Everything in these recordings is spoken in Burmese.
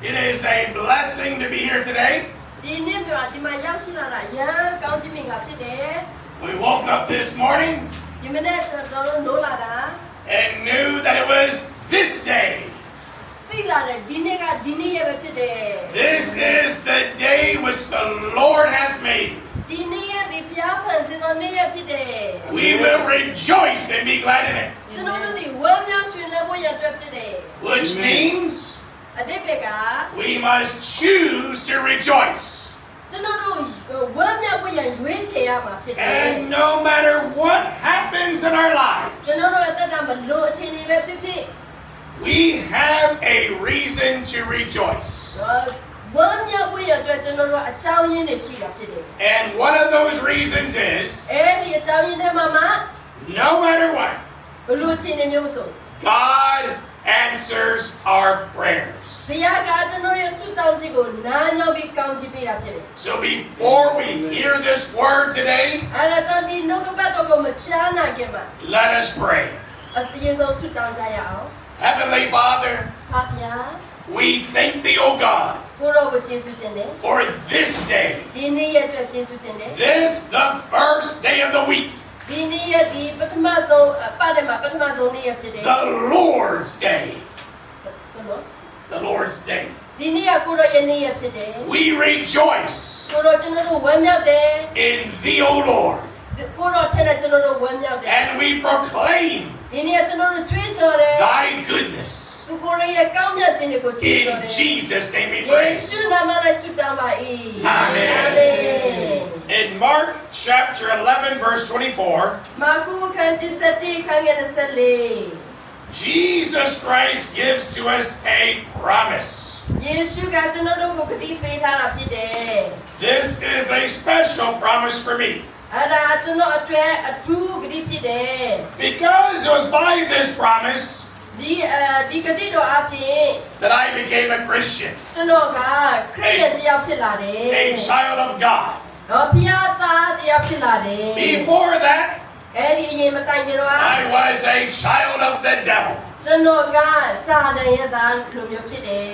It is a blessing to be here today. We woke up this morning and knew that it was this day. This is the day which the Lord hath made. We will rejoice and be glad in it. Which means we must choose to rejoice. And no matter what happens in our lives, we have a reason to rejoice. And one of those reasons is, no matter what, God answers our prayers. So before we hear this word today, let us pray. Heavenly Father, we thank thee, O God, for this day. This, the first day of the week. The Lord's Day. The Lord's Day. We rejoice in thee, O Lord. And we proclaim thy goodness. In Jesus' name we pray. Amen. In Mark chapter 11 verse 24, Jesus Christ gives to us a promise. This is a special promise for me. Because it was by this promise that I became a Christian, a child of God. Before that, I was a child of the devil.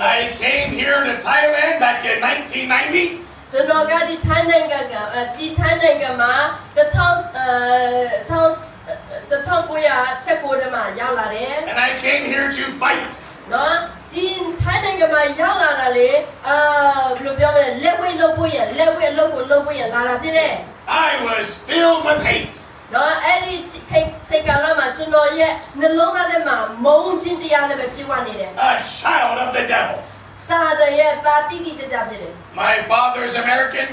I came here to Thailand back in 1990. And I came here to fight. I was filled with hate. A child of the devil. My father's American.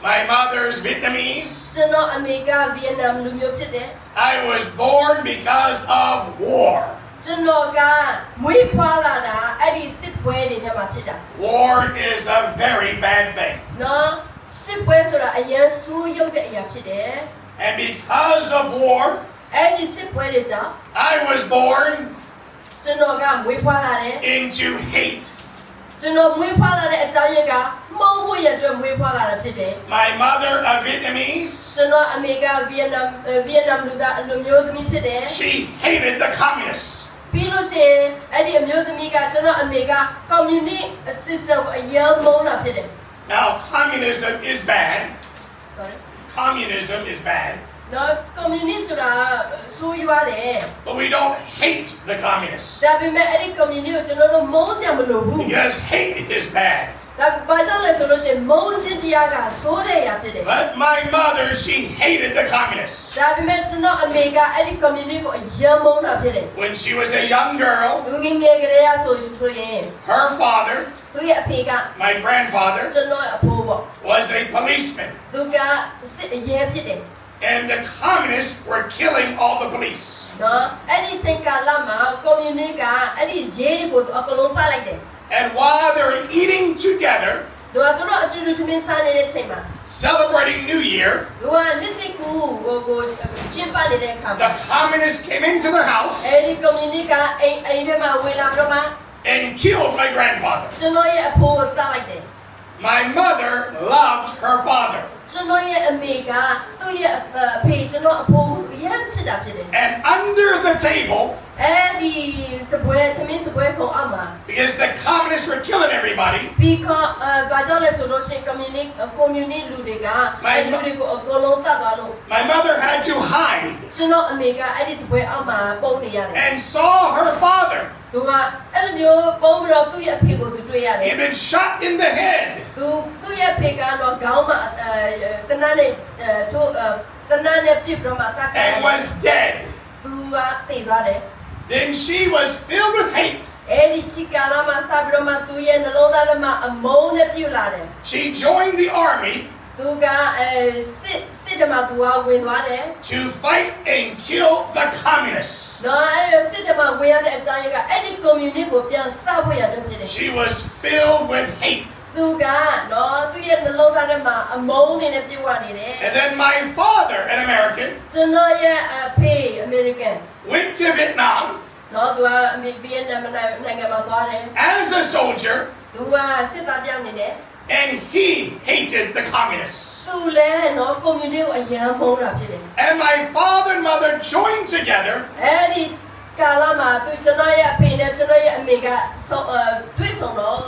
My mother's Vietnamese. I was born because of war. War is a very bad thing. And because of war, I was born into hate. My mother, a Vietnamese, she hated the communists. Now, communism is bad. Sorry? Communism is bad. But we don't hate the communists. Because hate is bad. But my mother, she hated the communists. When she was a young girl, her father, my grandfather, was a policeman. And the communists were killing all the police. And while they were eating together, celebrating New Year, the communists came into their house and killed my grandfather. My mother loved her father. And under the table, Because the communists were killing everybody. My mother had to hide and saw her father. He had been shot in the head. And was dead. Then she was filled with hate. She joined the army to fight and kill the communists. She was filled with hate. And then my father, an American, went to Vietnam as a soldier, and he hated the communists. And my father and mother joined together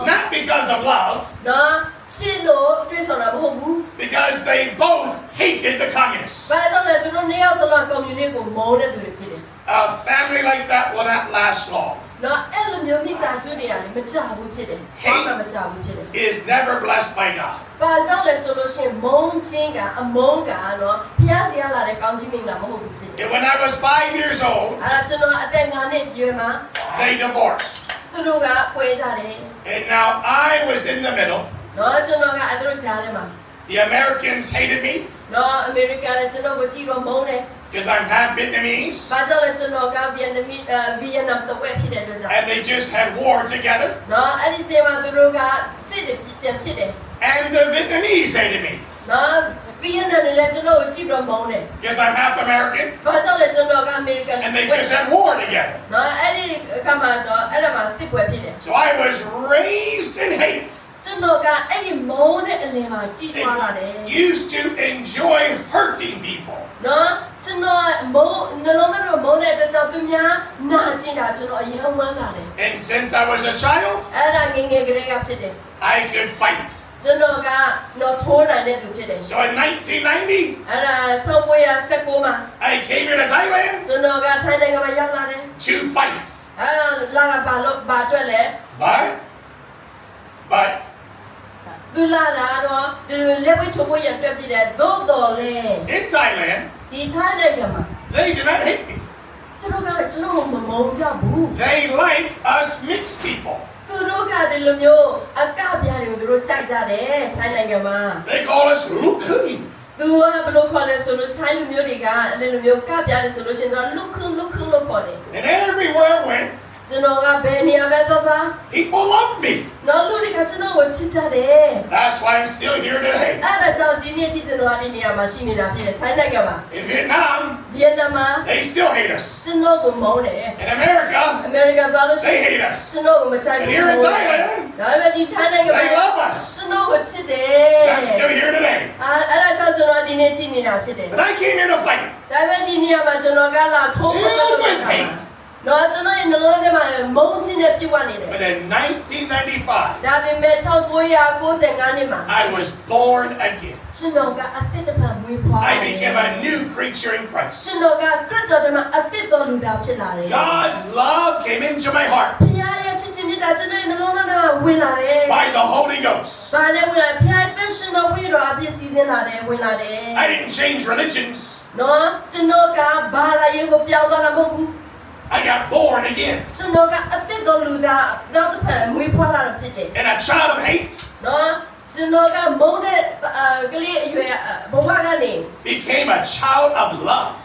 not because of love, because they both hated the communists. A family like that will not last long. Hate is never blessed by God. And when I was 5 years old, they divorced. And now I was in the middle. The Americans hated me because I'm half Vietnamese. And they just had war together. And the Vietnamese hated me because I'm half American. And they just had war together. So I was raised in hate. And used to enjoy hurting people. And since I was a child, I could fight. So in 1990, I came here to Thailand to fight. But in Thailand, they do not hate me. They like us mixed people. They call us Lukhun. And everywhere I went, people love me. That's why I'm still here today. In Vietnam, they still hate us. In America, they hate us. And here in Thailand, they love us. And I'm still here today. But I came here to fight. Filled with hate. But in 1995, I was born again. I became a new creature in Christ. God's love came into my heart by the Holy Ghost. I didn't change religions. I got born again. And a child of hate became a child of love.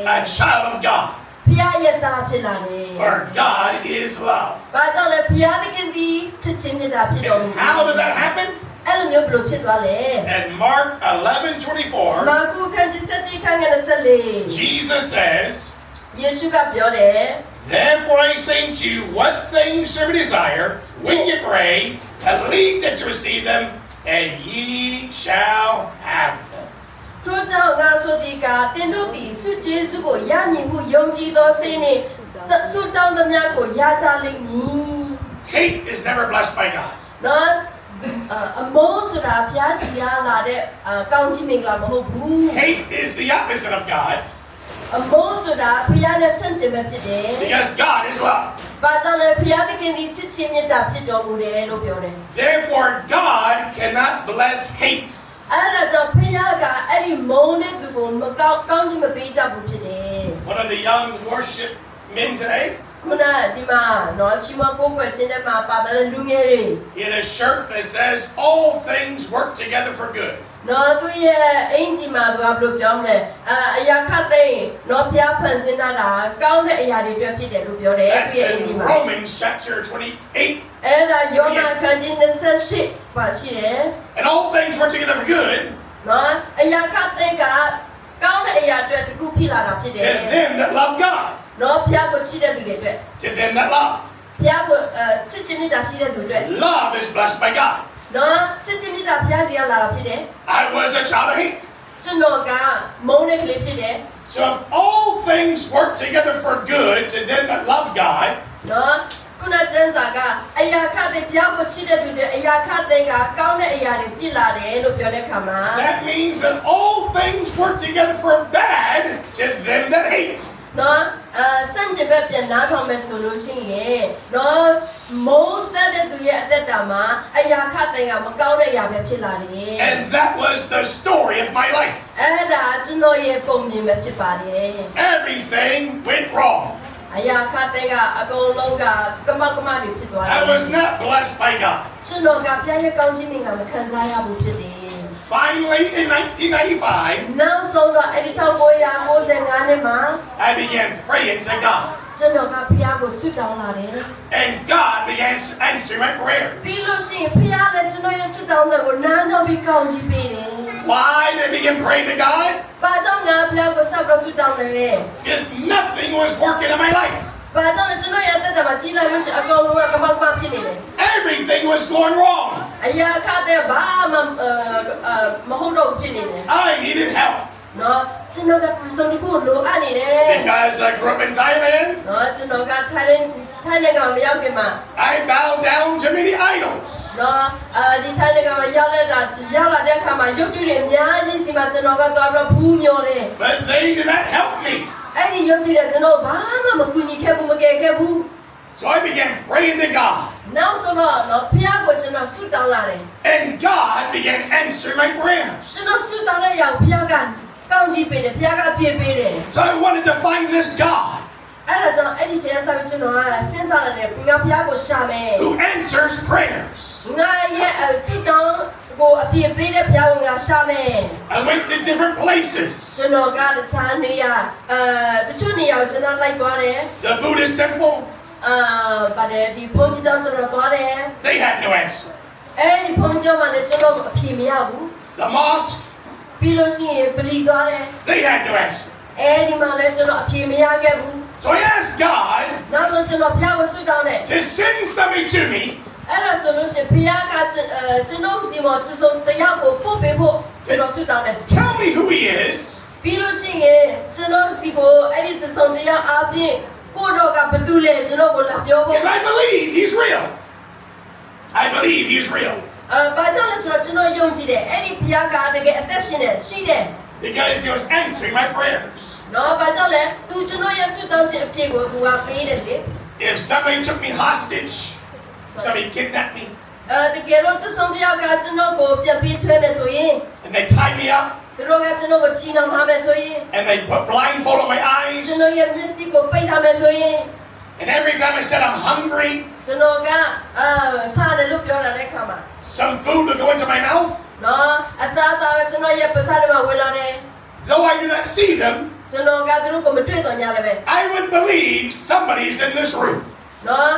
A child of God. For God is love. And how did that happen? And Mark 11:24, Jesus says, therefore I say to you, what things shall we desire when you pray, believe that you receive them, and ye shall have them. ထို့ကြောင့်ငါဆိုသည်ကသင်တို့သည်ဆုကျေးဇူးကိုရမည်ဟုယုံကြည်သောစိတ်နှင့်ဆုတောင်းသမျှကိုရကြလိမ့်မည် Hate is never blessed by God. နော်အမိုးဆိုတာဘုရားရှိရလာတဲ့ကောင်းကြီးမင်္ဂလာမဟုတ်ဘူး Hate is the opposite of God အမိုးဆိုတာဘုရားနဲ့ဆန့်ကျင်ပဲဖြစ်တယ် because God is love. ဘာကြောင့်လဲဘုရားသခင်သည်ချစ်ခြင်းမေတ္တာဖြစ်တော်မူတယ်လို့ပြောတယ် Therefore, God cannot bless hate. အဲ့ဒါကြောင့်ဘုရားကအဲ့ဒီမုန်းတဲ့သူကိုမကောင်းခြင်းမပေးတတ်ဘူးဖြစ်တယ် One of the young worship men today, ခုနဒီမှာနော်ချီမကိုကိုချင်းတဲ့မှာပါတဲ့လူငယ်တွေ he had a shirt that says, all things work together for good. နော်သူရဲ့အင်ဂျီမှာသူကဘယ်လိုပြောမလဲအရာခတ်သိမ်းနော်ဘုရားဖန်ဆင်းတာကောင်းတဲ့အရာတွေအတွက်ဖြစ်တယ်လို့ပြောတယ် That's သူရဲ့အင်ဂျီ in မှာ Romans chapter 28. အဲ့ဒါယောဟန်ခန်းကြီး28ပါရှိတယ် And all things work together for good နော်အရာခတ်သိမ်းကကောင်းတဲ့အရာအတွက်တစ်ခုဖြစ်လာတာဖြစ်တယ် to them that love God, နော်ဘုရားကိုချစ်တဲ့သူတွေအတွက် to them that love. ဘုရားကိုချစ်ခြင်းမေတ္တာရှိတဲ့သူတွေအတွက် Love is blessed by God. နော်ချစ်ခြင်းမေတ္တာဘုရားစီကလာတာဖြစ်တယ် I was a child of hate. ကျွန်တော်ကမုန်းတဲ့ကလေးဖြစ်တယ် So if all things work together for good to them that love God, နော်ခုနကျမ်းစာကအရာခတ်တဲ့ဘုရားကိုချစ်တဲ့သူတွေအရာခတ်တဲ့ကကောင်းတဲ့အရာတွေဖြစ်လာတယ်လို့ပြောတဲ့ခါမှာ that means that all things work together for bad to them that hate. နော်စံကျင်ဘက်ပြန်နားထောင်မယ်ဆိုလို့ရှိရင်နော်မုန်းတဲ့သူရဲ့အသက်တာမှာအရာခတ်တဲ့ကမကောင်းတဲ့အရာပဲဖြစ်လာတယ် And that was the story of my life. အဲ့ဒါကျွန်တော်ရဲ့ပုံမြင်ပဲဖြစ်ပါတယ် Everything went wrong. အရာခတ်တဲ့ကအကုန်လုံးကကမတွေဖြစ်သွားတယ် I was not blessed by God. ကျွန်တော်ကဘုရားရဲ့ကောင်းချီးမင်္ဂလာမခံစားရဘူးဖြစ်တယ် Finally, in 1995, နောက်ဆုံးတော့အဲ့ဒီ1995နှစ်မှာ I began praying to God. ကျွန်တော်ကဘုရားကိုဆုတောင်းလာတယ် And God began answering my prayer. ပြီးလို့ရှိရင်ဘုရားလည်းကျွန်တော်ရဲ့ဆုတောင်းတဲ့ကိုနားထောင်ပြီးကောင်းချီးပေးတယ် Why did I begin praying to God? ။ဘာကြောင့်ငါဘုရားကိုဆက်ပြီးဆုတောင်းလဲ Because nothing was working in my life. ။ဘာကြောင့်လဲကျွန်တော်ရဲ့အသက်တာမှာကြီးလာလို့ရှိရင်အကုန်လုံးကကမောက်ကမဖြစ်နေတယ် Everything was going wrong. ။အရာခတဲ့ဘာမှမဟုတ်တော့ဖြစ်နေတယ် I needed help. ။နော်ကျွန်တော်ကစုံတစ်ခုလိုအပ်နေတယ် Because I grew up in Thailand, ။နော်ကျွန်တော်ကထိုင်းနိုင်ငံမှာရောက်ပြန်မှာ I bowed down to many idols. နော်ဒီထိုင်းနိုင်ငံမှာရောက်လာတဲ့အခါမှာရုပ်တုတွေအများကြီးစီမှာကျွန်တော်ကသွားပြီးဘူးမျောတယ် But they did not help me. ။အဲ့ဒီရုပ်တုတွေကျွန်တော်ဘာမှမကူညီခဲ့ဘူးမကယ်ခဲ့ဘူး So I began praying to God. ။နောက်ဆုံးတော့ဘုရားကိုကျွန်တော်ဆုတောင်းလာတယ် And God began answering my prayers. ။ကျွန်တော်ဆုတောင်းတဲ့ရောက်ဘုရားကကောင်းကြီးပေးတယ်ဘုရားကပြည့်ပေးတယ် So I wanted to find this God ။အဲ့ဒါကြောင့်အဲ့ဒီချိန်ဆက်ပြီးကျွန်တော်ကစဉ်းစားလာတယ်ဘုရားကိုရှာမယ် who answers prayers. ။ငါရဲ့ဆုတောင်းကိုအပြည့်ပေးတဲ့ဘုရားကိုငါရှာမယ် I went to different places. ။ကျွန်တော်ကတခြားနေရာတချို့နေရာကိုကျွန်တော်လိုက်သွားတယ် The Buddhist temple, ။ဗါလေဒီဘုန်းကြီးကျောင်းကျွန်တော်သွားတယ် they had no answer. ။အဲ့ဒီဘုန်းကြီးကျောင်းမှာလည်းကျွန်တော်အပြည့်မရဘူး The mosque, ။ပြီးလို့ရှိရင်ပလီသွားတယ် they had no answer. ။အဲ့ဒီမှာလည်းကျွန်တော်အပြည့်မရခဲ့ဘူး So I asked God ။နောက်ဆုံးကျွန်တော်ဘုရားကိုဆုတောင်းတယ် to send somebody to me အဲ့ဒါဆိုလို့ရှိရင်ဘုရားကကျွန်တော်စီမတစုံတယောက်ကိုပို့ပေးဖို့ကျွန်တော်ဆုတောင်းတယ် tell me who he is, ပြီးလို့ရှိရင်ကျွန်တော်စီကိုအဲ့ဒီတစုံတယောက်အားဖြင့်ကိုတော့ကဘယ်သူလဲကျွန်တော်ကိုလာပြောဖို့ because I believe he's real. I believe he's real ဘာကြောင့်လဲဆိုတော့ကျွန်တော်ယုံကြည်တယ်အဲ့ဒီဘုရားကတကယ်အသက်ရှင်တယ်ရှိတယ် because he was answering my prayers. နော်ဘာကြောင့်လဲသူကျွန်တော်ရဲ့ဆုတောင်းခြင်းအဖြစ်ကိုသူကပေးတယ်လေ If somebody took me hostage, somebody kidnapped me, တကယ်လို့တစုံတယောက်ကကျွန်တော်ကိုပြန်ပြီးဆွဲမယ်ဆိုရင် and they tied me up, သူတို့ကကျွန်တော်ကိုချီနှောင်ထားမယ်ဆိုရင် and they put blindfold on my ကျွန် eyes, တော်ရဲ့မျက်စိကိုပိတ်ထားမယ်ဆိုရင် and every time I said I'm hungry, ကျွန်တော်ကစားတယ်လို့ပြောတာတဲ့ခါမှာ some food would go into my mouth. နော်အစားအသောက်ကျွန်တော်ရဲ့ပါးစပ်ထဲမှာဝင်လာတယ် Though I do not see them, ကျွန်တော်ကသူတို့ကိုမတွေ့တော့ညာလည်းပဲ I would believe somebody's in this room. နော်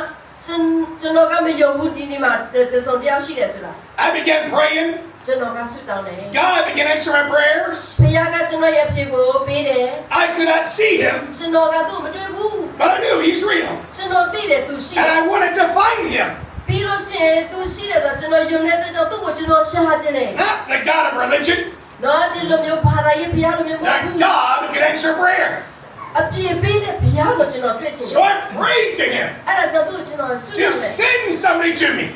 ကျွန်တော်ကမယုံဘူးဒီနေ့မှာတစုံတယောက်ရှိတယ်ဆိုတာ I began praying. ကျွန်တော်ကဆုတောင်းတယ် God began answering my prayers. ဘုရားကကျွန်တော်ရဲ့အဖြစ်ကိုပေးတယ် I could not see him, ကျွန်တော်ကသူ့မတွေ့ဘူး but I knew he's real. ကျွန်တော်သိတယ်သူရှိတ And ယ် I wanted to find him. ပြီးလို့ရှိရင်သူရှိတယ်ဆိုကျွန်တော်ယုံတဲ့အတွက်ကြောင့်သူ့ကိုကျွန်တော်ရှာခြင်းတယ် Not the God of religion, နော်ဒီလိုမျိုးဘာသာရေးဘုရားလိုမျိုးမဟုတ် That ဘူး God who can answer prayer. အပြည့်ပေးတဲ့ဘုရားကိုကျွန်တော်တွေ့ချင်တယ် So I prayed to him အဲ့ဒါကြောင့်သူ့ကျွန်တော်ဆုတော to င်းတယ် send somebody to me.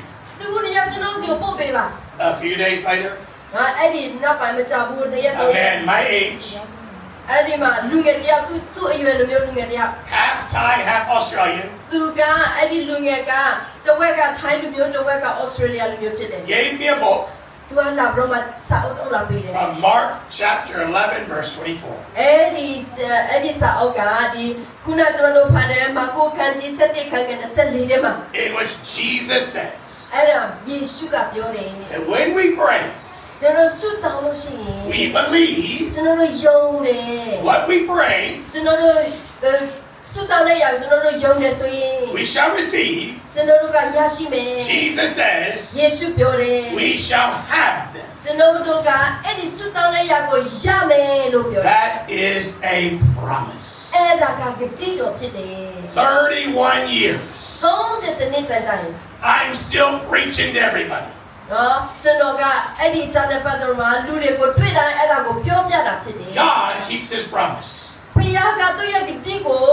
သူတို့ကကျွန်တော်စီကိုပို့ပေးပါ A few days later, ငါအဲ့ဒီနောက်ပိုင်းမကြဘူးတရက် a တော့ man my age, အဲ့ဒီမှာလူငယ်တယောက်သူ့အရွယ်လိုမျိုးလူငယ်တယောက် half Thai, half Australian, သူကအဲ့ဒီလူငယ်ကတဝက်ကထိုင်းလူမျိုးတဝက်ကဩစတြေးလျလူမျိုးဖြစ်တယ် gave me a book သူကလာပြီးတော့မှစာအုပ်တော့လာပေးတယ် from Mark chapter 11, verse 24. အဲ့ဒီစာအုပ်ကဒီခုနကျွန်တော်တို့ဖတ်တဲ့မာကိုခန်းကြီး7ခန်းက24ထဲမှာ In which Jesus says အဲ့ဒါယေရှုကပြောတယ် that when we pray, ကျွန်တော်ဆုတောင်းလို့ရှိရင် we believe ကျွန်တော်တို့ယုံတယ် what we pray, ကျွန်တော်တို့ဆုတောင်းတဲ့ຢာကျွန်တော်တို့ယုံတယ်ဆိုရင် we shall receive. ကျွန်တော်တို့ကရရှိမယ် Jesus says ယေရှုပြောတယ် we shall have them. ကျွန်တော်တို့ကအဲ့ဒီဆုတောင်းတဲ့ຢာကိုရမယ်လို့ပြောတယ် That is a promise. အဲ့ဒါကဂတိတော်ဖြစ်တယ် 31 years. 30နှစ်တိုင်တိုင် I'm still preaching to everybody. နော်ကျွန်တော်ကအဲ့ဒီဂျာနယ်ပတ်တော်မှာလူတွေကိုတွေ့တိုင်းအဲ့ဒါကိုပြောပြတာဖြစ်တယ် God keeps his promise. ဘုရားကသူ့ရဲ့ဂတိကို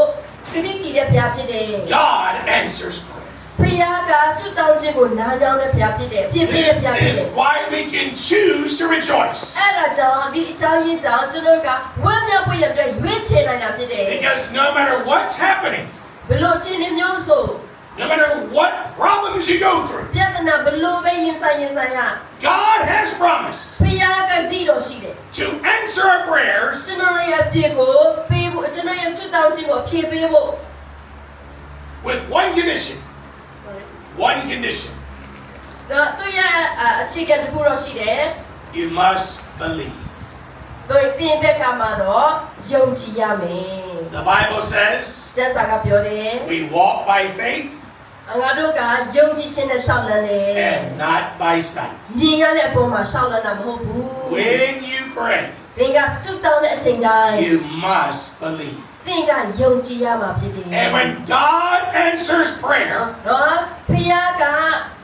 ဂတိတည်တဲ့ဘုရားဖြစ်တယ် God answers prayer. ဘုရားကဆုတောင်းခြင်းကိုနားကြောင်းတဲ့ဘုရားဖြစ်တယ်ဖြစ်ပေးတဲ့ဘုရားဖြစ် This တယ် is why we can choose to rejoice. အဲ့ဒါကြောင့်ဒီအကြောင်းရင်းကြောင့်ကျွန်တော်ကဝမ်းမြောက်ဖို့ရတဲ့ရွေးချယ်နိုင်တာဖြစ်တယ် Because no matter what's happening, ဘလို့ချင်းနေမျိုးဆို no matter what problems you go through, ပြဿနာဘလို့ပဲရင်ဆိုင်ရ God has promised ဘုရားကတည်တော်ရှိတယ် to answer our prayers ကျွန်တော်ရဲ့အပြည့်ကိုပေးဖို့ကျွန်တော်ရဲ့ဆုတောင်းခြင်းကိုဖြည့်ပေးဖို့ with one condition. One condition. တော့သူရဲ့အခြေခံတစ်ခုတော့ရှိတယ် You must believe. တို့တင်ဘက်ကမှာတော့ယုံကြည်ရမယ် The Bible says ကျမ်းစာကပြောတယ် we walk by faith ငါတို့ကယုံကြည်ခြင်းနဲ့ရှောက်လန်းတယ် and not by sight. မြင်ရတဲ့အပေါ်မှာရှောက်လန်းတာမဟုတ်ဘူး When you pray, သင်ကဆုတောင်းတဲ့အချိန်တိုင်း you must believe. သင်ကယုံကြည်ရမှာဖြစ်တယ် And when God answers prayer, နော်ဖခင်က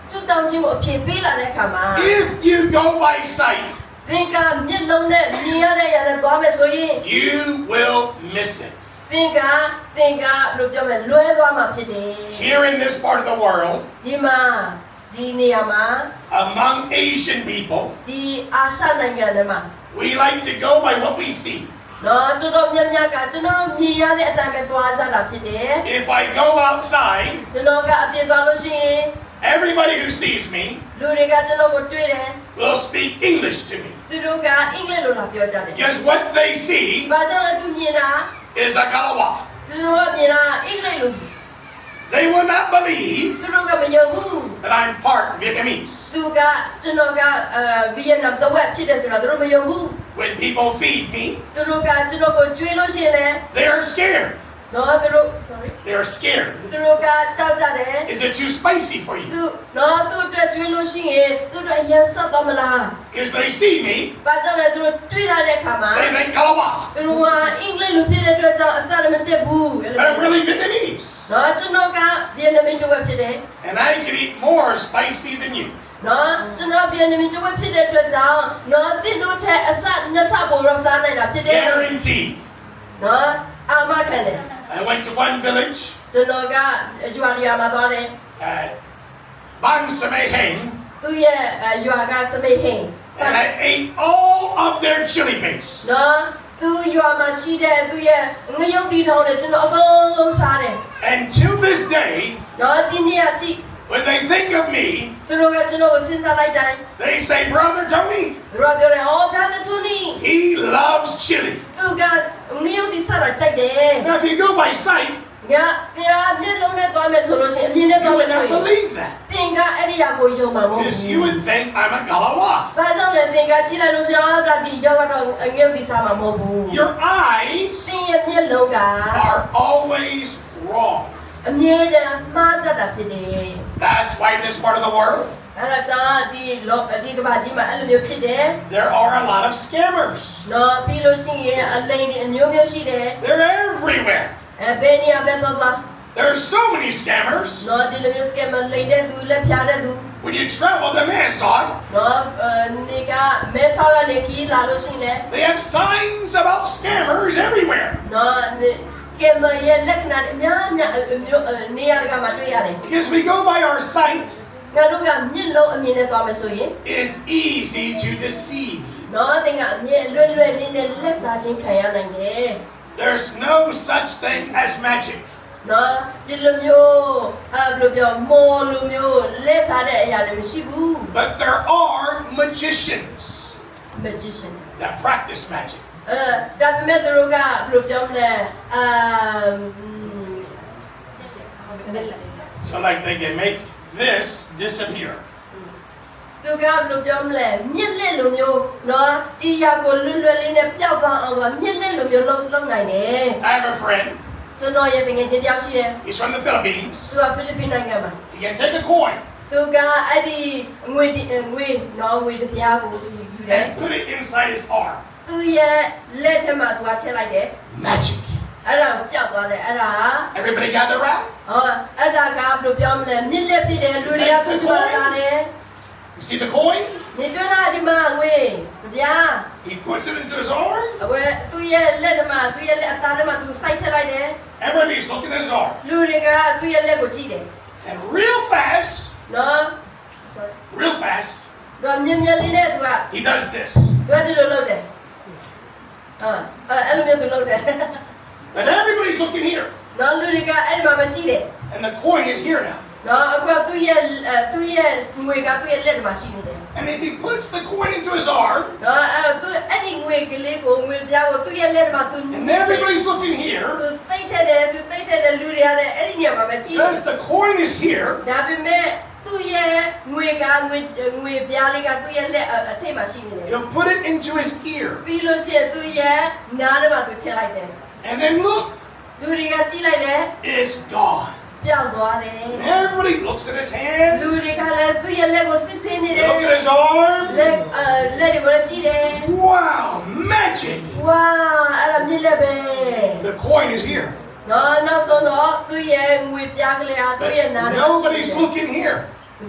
ဆုတောင်းခြင်းကိုအဖြေပေးလာတဲ့အခါမှာ if you go by sight, သင်ကမျက်လုံးနဲ့မြင်ရတဲ့ຢာနဲ့သွားမယ်ဆိုရင် you will miss it. သင်ကလို့ပြောမယ်လွဲသွားမှာဖြစ်တယ် Here in this part of the world, ဒီနေရာမှာ among Asian people, ဒီအာရှနိုင်ငံတွေမှာ we like to go by what we see. နော်တော်တော်များများကကျွန်တော်တို့မြင်ရတဲ့အတိုင်းပဲသွားကြတာဖြစ်တယ် If I go outside, ကျွန်တော်ကအပြင်သွားလို့ရှိရင် everybody who sees me လူတွေကကျွန်တော်ကိုတွေ့တယ် will speak English to me. သူတို့ကအင်္ဂလိပ်လိုလာပြောကြတယ် Because what they see ဘာကြောင့်လဲသူမြင်တာ is a Galawa. သူတို့ကမြင်တာအင်္ဂလိပ်လို They will not believe သူတို့ကမယုံဘူး that I'm part Vietnamese. သူကကျွန်တော်ကဗီယက်နမ်တဝက်ဖြစ်တယ်ဆိုတာသူတို့မယုံဘူး When people feed me, သူတို့ကကျွန်တော်ကိုကျွေးလို့ရှိရင်လည်း they are scared. နော်သူတို့ sorry They are scared. သူတို့ကကြောက်ကြတယ် Is it too spicy for you? သူနော်သူတို့ကျွေးလို့ရှိရင်သူတို့အရင်ဆက်သွားမလား Because they see me, ဘာကြောင့်လဲသူတို့တွေ့ရတဲ့အခါမှာ they think Galawa. သူတို့ကအင်္ဂလိပ်လိုဖြစ်တဲ့အတွက်ကြောင့်အစလည်းမတက်ဘူး But I'm really Vietnamese. နော်ကျွန်တော်ကဗီယက်နမ်တဝက်ဖြစ်တယ် And I can eat more spicy than you. နော်ကျွန်တော်ဗီယက်နမ်တဝက်ဖြစ်တဲ့အတွက်ကြောင့်နော်သင်တို့ထက်အစနှစ်ဆပိုတော့စားနိုင်တာဖြစ်တယ် Guaranteed. နော်အာမခံတယ် I went to one village, ကျွန်တော်ကဂျွာရီယာမှာသွားတယ် Bang Samay Heng, သူ့ရဲ့ရွာကစမိတ်ဟင်း and I ate all of their chili paste. နော်သူရွာမှာရှိတဲ့သူ့ရဲ့ငရုတ်တီထောင်းနဲ့ကျွန်တော်အကုန်လုံးစားတယ် And till this day, နော်ဒီနေ့အထိ when they think of me, သူတို့ကကျွန်တော်ကိုစဉ်းစားလိုက်တိုင်း they say, Brother Tony, သူတို့ပြောတယ်Oh brother Tony he loves chili. သူကငရုတ်တီစားတာကြိုက်တယ် Now, if you go by sight, ငါတရားမျက်လုံးနဲ့သွားမယ်ဆိုလို့ရှိရင်အမြင်နဲ့ you သွားမယ် would ဆို not ရင် believe that. သင်ကအဲ့ဒီအရာကိုယုံမှာမဟုတ် Because ဘူး you would think I'm a Galawa. ဘာကြောင့်လဲသင်ကကြည့်လိုက်လို့ရှိရင်ဒါဒီရောက်တော့ငရုတ်တီစားမှာမဟုတ်ဘူး Your eyes သင်ရဲ့မျက်လုံးက are always wrong. အမြဲတမ်းမှားတတ်တာဖြစ်တယ် That's why in this part of the world, အဲ့ဒါကြောင့်ဒီကမ္ဘာကြီးမှာအဲ့လိုမျိုးဖြစ်တယ် there are a lot of scammers. နော်ပြီးလို့ရှိရင်အလိမ်တွေအမျိုးမျိုးရှိတယ် They're everywhere. ဘယ်နေရာပဲသွားသွား There are so many scammers. နော်ဒီလိုမျိုး scammer လိမ်တဲ့သူလက်ဖြားတဲ့သူ When you travel to Manasod, နော်နေကမဲဆောက်ရနေခီးလာလို့ရှိရင် they have signs about scammers everywhere. နော်စကင်မာရဲ့လက္ခဏာအများမျိုးနေရာကမှတွေ့ရတယ် Because we go by our sight, ငါတို့ကမျက်လုံးအမြင်နဲ့သွားမယ်ဆိုရင် it's easy to deceive you. နော်တင်ကအမြင်လွယ်လွယ်လေးနဲ့လက်စားချင်းခံရနိုင်တယ် There's no such thing as magic. နော်ဒီလိုမျိုးဘယ်လိုပြောမော်လိုမျိုးလက်စားတဲ့အရာတွေမရှိဘူး But there are magicians magician that practice magic. ဒါပေမဲ့သူတို့ကဘယ်လိုပြောမလဲ So like they can make this disappear. သူကဘယ်လိုပြောမလဲမြက်လက်လိုမျိုးနော်ဒီရာကိုလွယ်လွယ်လေးနဲ့ပျောက်သွားအောင်ကမြက်လက်လိုမျိုးလုပ်နိုင်တယ် I have a friend. ကျွန်တော်ရဲ့တကယ်ချင်းတယောက်ရှိတယ် He's from the Philippines. သူကဖိလစ်ပင်းနိုင်ငံမှာ He can take a coin သူကအဲ့ဒီငွေနော်ငွေတစ်ပြားကိုသူယူတယ် and put it inside his arm. သူရဲ့လက်ထဲမှာသူကထည့်လိုက်တယ် Magic. အဲ့ဒါကိုပျောက်သွားတယ်အဲ့ဒါ Everybody gather around. အဲ့ဒါကဘယ်လိုပြောမလဲမြက်လက်ဖြစ်တယ်လူတွေကသူ့မှာလာတယ် You see the coin? နေကျွမ်းတာဒီမှာငွေဗျာ He puts it into his arm. အဝဲသူ့ရဲ့လက်ထဲမှာသူ့ရဲ့လက်အသားထဲမှာသူစိုက်ထည့်လိုက်တယ် Everybody's looking at his arm. လူတွေကသူ့ရဲ့လက်ကိုကြည့်တယ် And real fast, နော် sorry real fast, သူကမြင်လေးနဲ့သူက he does this. သူကဒီလိုလုပ်တယ်အဲ့လိုမျိုးသူလုပ်တယ် But everybody's looking here. နော်လူတွေကအဲ့ဒီမှာပဲကြည့်တယ် And the coin is here now. နော်အခုသူ့ရဲ့ငွေကသူ့ရဲ့လက်ထဲမှာရှိနေတယ် And as he puts the coin into his arm, နော်အဲ့ဒီငွေကလေးကိုငွေပြားကိုသူ့ရဲ့လက်ထဲမှာသူ and everybody's looking here, သူသိမ့်ထက်တယ်လူတွေရတယ်အဲ့ဒီနေရာမှာပဲကြည့်တယ် because the coin is here, ဒါပေမဲ့သူ့ရဲ့ငွေပြားလေးကသူ့ရဲ့လက်အထိပ်မှာရှိနေတယ် he'll put it into his ear. ပြီးလို့ရှိရင်သူ့ရဲ့နားထဲမှာသူထည့်လိုက်တယ် And then look, လူတွေကကြည့်လိုက်တယ် it's gone. ပျောက်သွားတယ် And everybody looks at his hands. လူတွေကလည်းသူ့ရဲ့လက်ကိုစစ်ဆေးနေတ They ယ် look at his arm. လက်တွေကိုလည်းကြည့်တယ် Wow, magic. ဝါအဲ့ဒါမြင်လက်ပဲ The coin is here. နောက်ဆုံးတော့သူ့ရဲ့ငွေပြားကလေးဟာသူ့ But ရဲ့နားထဲမှာရှိနေ nobody's တယ် looking here.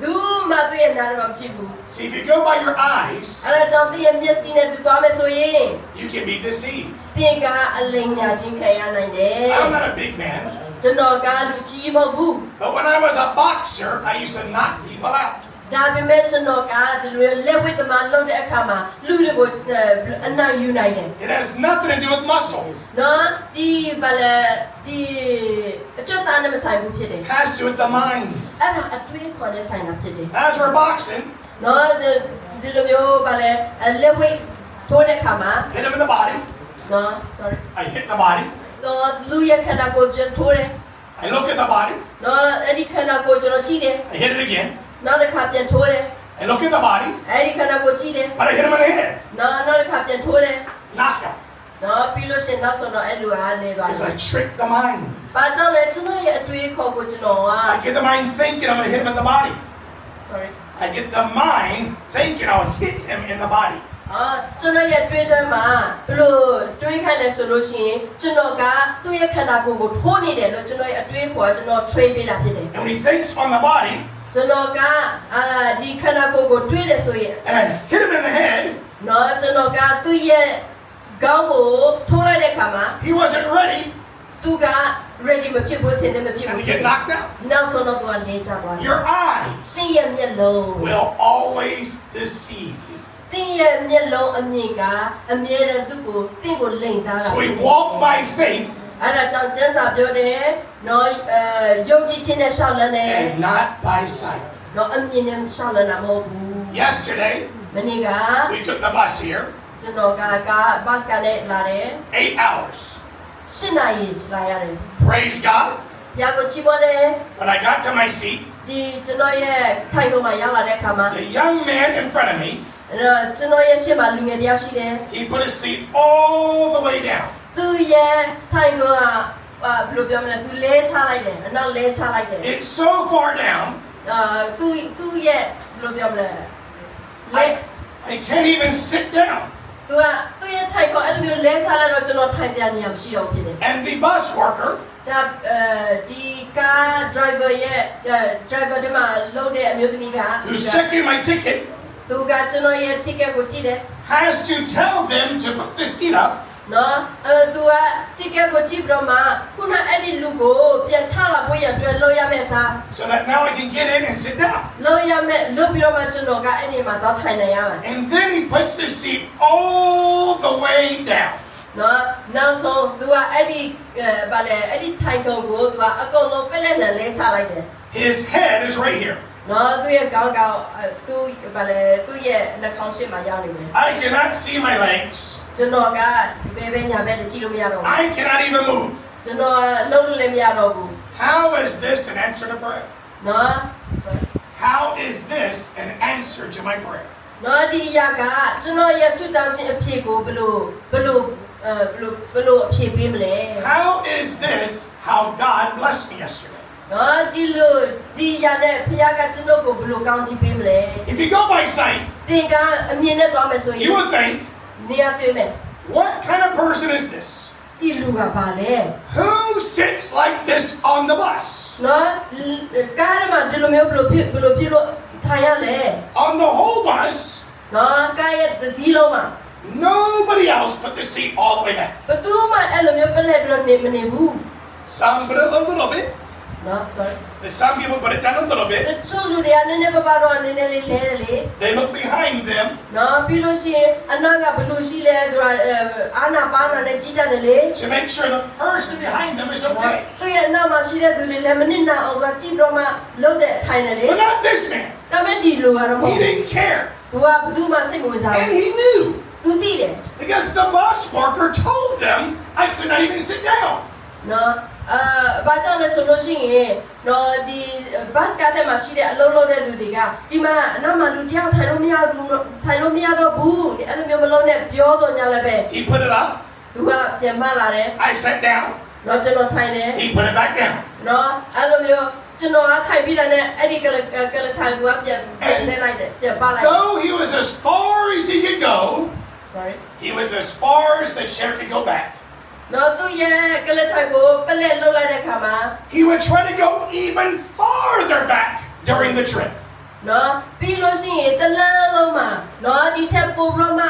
ဘူးမှသူ့ရဲ့နားထဲမှာမကြည့်ဘူး See, if you go by your eyes, အဲ့ဒါကြောင့်သူ့ရဲ့မျက်စိနဲ့သူသွားမယ်ဆိုရင် you can be deceived. သင်ကအလိမ်ညာချင်းခံရနိုင်တယ် I'm not a big man, ကျွန်တော်ကလူကြီးမဟုတ်ဘူး but when I was a boxer, I used to knock people out. ဒါပေမဲ့ကျွန်တော်ကဒီလိုလက်ဝိသမားလုပ်တဲ့အခါမှာလူတွေကိုအနိုင်ယူနိုင်တယ် It has nothing to do with muscle. နော်ဒီဘာလဲဒီအကျွတ်သားနဲ့မဆိုင်ဘူးဖြစ်တယ် It has to do with the mind. အဲ့ဒါအတွေးခေါ်နဲ့ဆိုင်တာဖြစ်တယ် As we're boxing, နော်ဒီလိုမျိုးဘာလဲလက်ဝိထိုးတဲ့အခါမှာ hit him in the body. နော် sorry I hit the body. တော့လူရဲ့ခန္ဓာကိုယ်ကျွန်တော်ထိုးတယ် I look at the body. နော်အဲ့ဒီခန္ဓာကိုယ်ကျွန်တော်ကြည့်တယ် I hit it again. နောက်တစ်ခါပြန်ထိုးတယ် I look at the body, အဲ့ဒီခန္ဓာကိုယ်ကြည့်တယ် but I hit him in the head. နောက်တစ်ခါပြန်ထိုးတယ် Knockout. နော်ပြီးလို့ရှိရင်နောက်ဆုံးတော့အဲ့လူကနေသွားတ Because ယ် I trick the mind. ဘာကြောင့်လဲကျွန်တော်ရဲ့အတွေးခေါ်ကိုကျွန်တော်က I get the mind thinking I'm going to hit him in the body. sorry I get the mind thinking I'll hit him in the body. ကျွန်တော်ရဲ့တွေးထွန်းမှာဘလို့တွေးခိုင်းလဲဆိုလို့ရှိရင်ကျွန်တော်ကသူ့ရဲ့ခန္ဓာကိုယ်ကိုထိုးနေတယ်လို့ကျွန်တော်ရဲ့အတွေးခေါ်ကျွန်တော် train ပေးတာဖြစ်တယ် And when he thinks on the body, ကျွန်တော်ကဒီခန္ဓာကိုယ်ကိုတွေးတယ်ဆိုရင် and I hit him in the head, နော်ကျွန်တော်ကသူ့ရဲ့ခေါင်းကိုထိုးလိုက်တဲ့အခါမှာ he wasn't ready သူက ready မဖြစ်ဘူးစင်တယ်မဖြစ် and ဘူး he get knocked out. နောက်ဆုံးတော့သူကလဲချသွားတယ် Your eyes သင်ရဲ့မျက်လုံး will always deceive you. သင်ရဲ့မျက်လုံးအမြင်ကအမြဲတမ်းသူ့ကိုသင်ကိုလိမ်စားတာ So we walk by faith အဲ့ဒါကြောင့်ကျမ်းစာပြောတယ်နော်ယုံကြည်ခြင်းနဲ့ရှောက်လန်းတယ် and not by sight. နော်အမြင်နဲ့ရှောက်လန်းတာမဟုတ်ဘူး Yesterday, မနေ့က we took the bus here, ကျွန်တော်ကဘတ်စကနဲ့လာတယ် 8 hours. 8 နာရီလာရတယ် Praise God. ရာကိုချီးမွမ်းတယ် When I got to my seat, ဒီကျွန်တော်ရဲ့ထိုင်ကုန်မှာရောက်လာတဲ့အခါမှာ the young man in front of me, ကျွန်တော်ရဲ့ရှေ့မှာလူငယ်တယောက်ရှိတယ် he put his seat all the way down. သူရဲ့ထိုင်ကုန်ကဘယ်လိုပြောမလဲသူလဲချလိုက်တယ်အနောက်လဲချလိုက်တယ် It's so far down, သူရဲ့ဘယ်လိုပြောမလဲလဲ I can't even sit down. သူ သူကသူ့ရဲ့ထိုင်ခေါ်အဲ့လိုမျိုးလဲစားလိုက်တော့ကျွန်တော်ထိုင်စရာနေရာမရှိတော့ဖြစ်တယ် And the bus worker ဒါဒီကား driver ရဲ့ driver တမလို့တဲ့အမျိုးသမီးက who's checking my ticket သူကကျွန်တော်ရဲ့ ticket ကိုကြည့်တယ် has to tell them to put the seat up နော်သူက ticket ကိုကြည့်ပြီးတော့မှခုနအဲ့ဒီလူကိုပြန်ထလာဖို့ရအတွက်လို့ရမယ်စား so that now I can get in and sit down. လို့ရမယ်လို့ပြီးတော့မှကျွန်တော်ကအဲ့ဒီမှာတော့ထိုင်နေရမယ် And then he puts the seat all the way down. နော်နောက်ဆုံးသူကအဲ့ဒီဗာလေအဲ့ဒီထိုင်ကုန်ကိုသူကအကုန်လုံးပက်လက်နဲ့လဲချလိုက်တယ် His head is right here. နော်သူရဲ့ကောင်းကောင်းသူဗာလေသူရဲ့လက်ခေါင်းရှေ့မှာရောက်နေတယ် I cannot see my legs. ကျွန်တော်ကဒီဘဲညာဘက်လည်းကြည့်လို့မရတော့ဘူး I cannot even move. ကျွန်တော်လုံးလို့လည်းမရတော့ဘူး How is this an answer to prayer? နော် sorry How is this an answer to my prayer? နော်ဒီရကကျွန်တော်ရဲ့ဆုတောင်းခြင်းအဖြစ်ကိုဘလို့အဖြစ်ပေးမလဲ How is this how God blessed me yesterday? နော်ဒီရနဲ့ဖခင်ကကျွန်တော်ကိုဘလို့ကောင်းချီးပေးမလဲ If you go by sight, သင်ကအမြင်နဲ့သွားမယ်ဆိုရင် you would think, နေရာတွေ့မယ် what kind of person is this? ဒီလူကဘာလဲ Who sits like this on the bus? နော်ကားမှာဒီလိုမျိုးဘလို့ဖြစ်လို့ထိုင်ရလဲ On the whole bus, နော်ကားရဲ့သစည်းလုံးမှာ nobody else put the seat all the way back. ဘသူမှအဲ့လိုမျိုးပလက်ပြီးတော့မနေဘူး Some put it a little bit. နော် sorry Some people put it down a little တ bit. ချို့လူတွေကနည်းနည်းပါးတော့နည်းနည်းလေးလဲတယ်လေ They look behind them နော်ပြီးလို့ရှိရင်အနောက်ကဘလူရှိလဲဆိုတာအာနာပါနာနဲ့ကြီးကြတယ်လေ to make sure the person behind them is okay. သူရဲ့အနောက်မှာရှိတဲ့သူတွေလည်းမနစ်နာအောင်ကကြည့်တော့မှလုပ်တဲ့အထိုင်တယ်လေ But not this man. ဒါပေမဲ့ဒီလူကတော့မဟုတ် He ဘူး didn't care. သူကဘသူမှစိတ်မဝင်စားဘူး And he knew. သူသိတယ် Because the bus worker told them I could not even sit down. နော်ဘာကြောင့်လဲဆိုလို့ရှိရင်တော့ဒီဘတ်ကားထဲမှာရှိတဲ့အလုံးလုံးတဲ့လူတွေကဒီမှာအနောက်မှာလူတယောက်ထိုင်လို့မရတော့ဘူးဒီအဲ့လိုမျိုးမလုံးနဲ့ပြောတော့ညာလည်းပဲ He put it up. သူကပြန်မလာတယ် I sat down. တော့ကျွန်တော်ထိုင်တယ် He put it back down. နော်အဲ့လိုမျိုးကျွန်တော်ထိုင်ပြီးတာနဲ့အဲ့ဒီကလေးထိုင်သူကပြန်လဲလိုက်တယ်ပြန်ပါလိုက် Though he was as far as he could go, sorry he was as far as the chair could go back. နော်သူရဲ့ကလေးထိုင်ကိုပလက်လှုပ်လိုက်တဲ့ခါမှာ He would try to go even farther back during the trip. နော်ပြီးလို့ရှိရင်တလန်းလုံးမှာနော်ဒီထက်ပိုပြီးမှ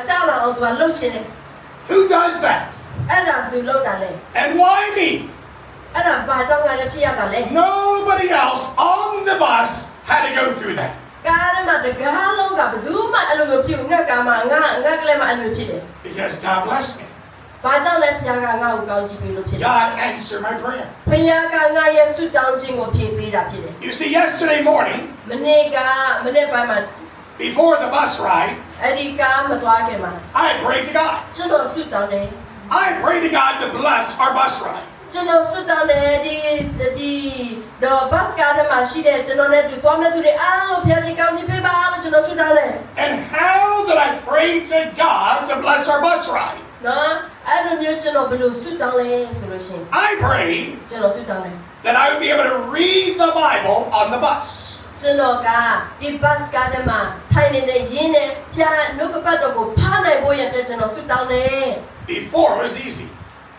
ကြောက်လာအောင်သူကလှုပ်ချင်တယ် Who does that? အဲ့ဒါသူလှုပ်တာလေ And why me? အဲ့ဒါဘာကြောင့်လဲဖြစ်ရတာလဲ Nobody else on the bus had to go through that. ကားထဲမှာတကားလုံးကဘယ်သူမှအဲ့လိုမျိုးဖြစ်ဘူးငါကားမှာငါကလေးမှာအဲ့လိုဖြစ်တယ် Because God blessed me. ဘာကြောင့်လဲဖခင်ကငါ့ကိုကောင်းချီးပေးလို့ဖြစ်တယ် God answered my prayer. ဖခင်ကငါရဲ့ဆုတောင်းခြင်းကိုဖြေပေးတာဖြစ်တယ် You see, yesterday morning, မနေ့ပိုင်းမှာ before the bus ride, အဲ့ဒီကားမသွားခင်မှာ I prayed to God. ကျွန်တော်ဆုတောင်းတယ် I prayed to God to bless our bus ride. ကျွန်တော်ဆုတောင်းတယ်ဒီတော့ဘတ်ကားထဲမှာရှိတဲ့ကျွန်တော်နဲ့တူသွားမဲ့သူတွေအားလုံးဖခင်ရှင်ကောင်းချီးပေးပါလို့ကျွန်တော်ဆုတောင်းတယ် And how did I pray to God to bless our bus ride? နော်အဲ့လိုမျိုးကျွန်တော်ဘယ်လိုဆုတောင်းလဲဆိုလို့ရှိရင် I prayed ကျွန်တော်ဆုတောင်းတယ် that I would be able to read the Bible on the bus. ကျွန်တော်ကဒီဘတ်ကားထဲမှာထိုင်နေတဲ့ရင်းနဲ့ဖျားနှုတ်ကပတ်တော်ကိုဖားနိုင်ဖို့ရတဲ့ကျွန်တော်ဆုတောင်းတယ် Before it was easy.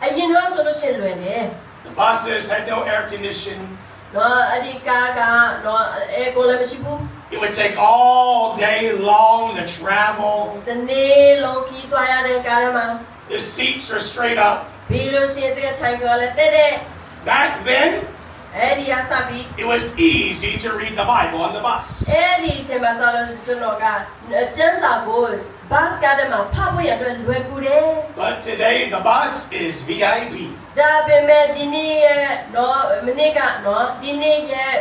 အရင်တော့ဆိုလို့ရှိရင်လွယ်တယ် The buses had no air conditioning. နော်အဲ့ဒီကားကနော်အဲကိုလည်းမရှိဘူး It would take all day long to travel. ဒီနေ့လုံးခီးသွားရတဲ့ကားထဲမှာ The seats are straight up. ပြီးလို့ရှိရင်သူထိုင်ကြလည်းတဲ့တဲ့ Back then, အဲ့ဒီအစားပြီး it was easy to read the Bible on the bus. အဲ့ဒီအချိန်မှာဆိုတော့ကျွန်တော်ကကျန်းစာကိုဘတ်ကားထဲမှာဖတ်ဖို့ရတဲ့လွယ်ကူတယ် But today, the bus is VIP. ဒါပေမဲ့ဒီနေ့ရဲ့နော်မနေ့ကနော်ဒီနေ့ရဲ့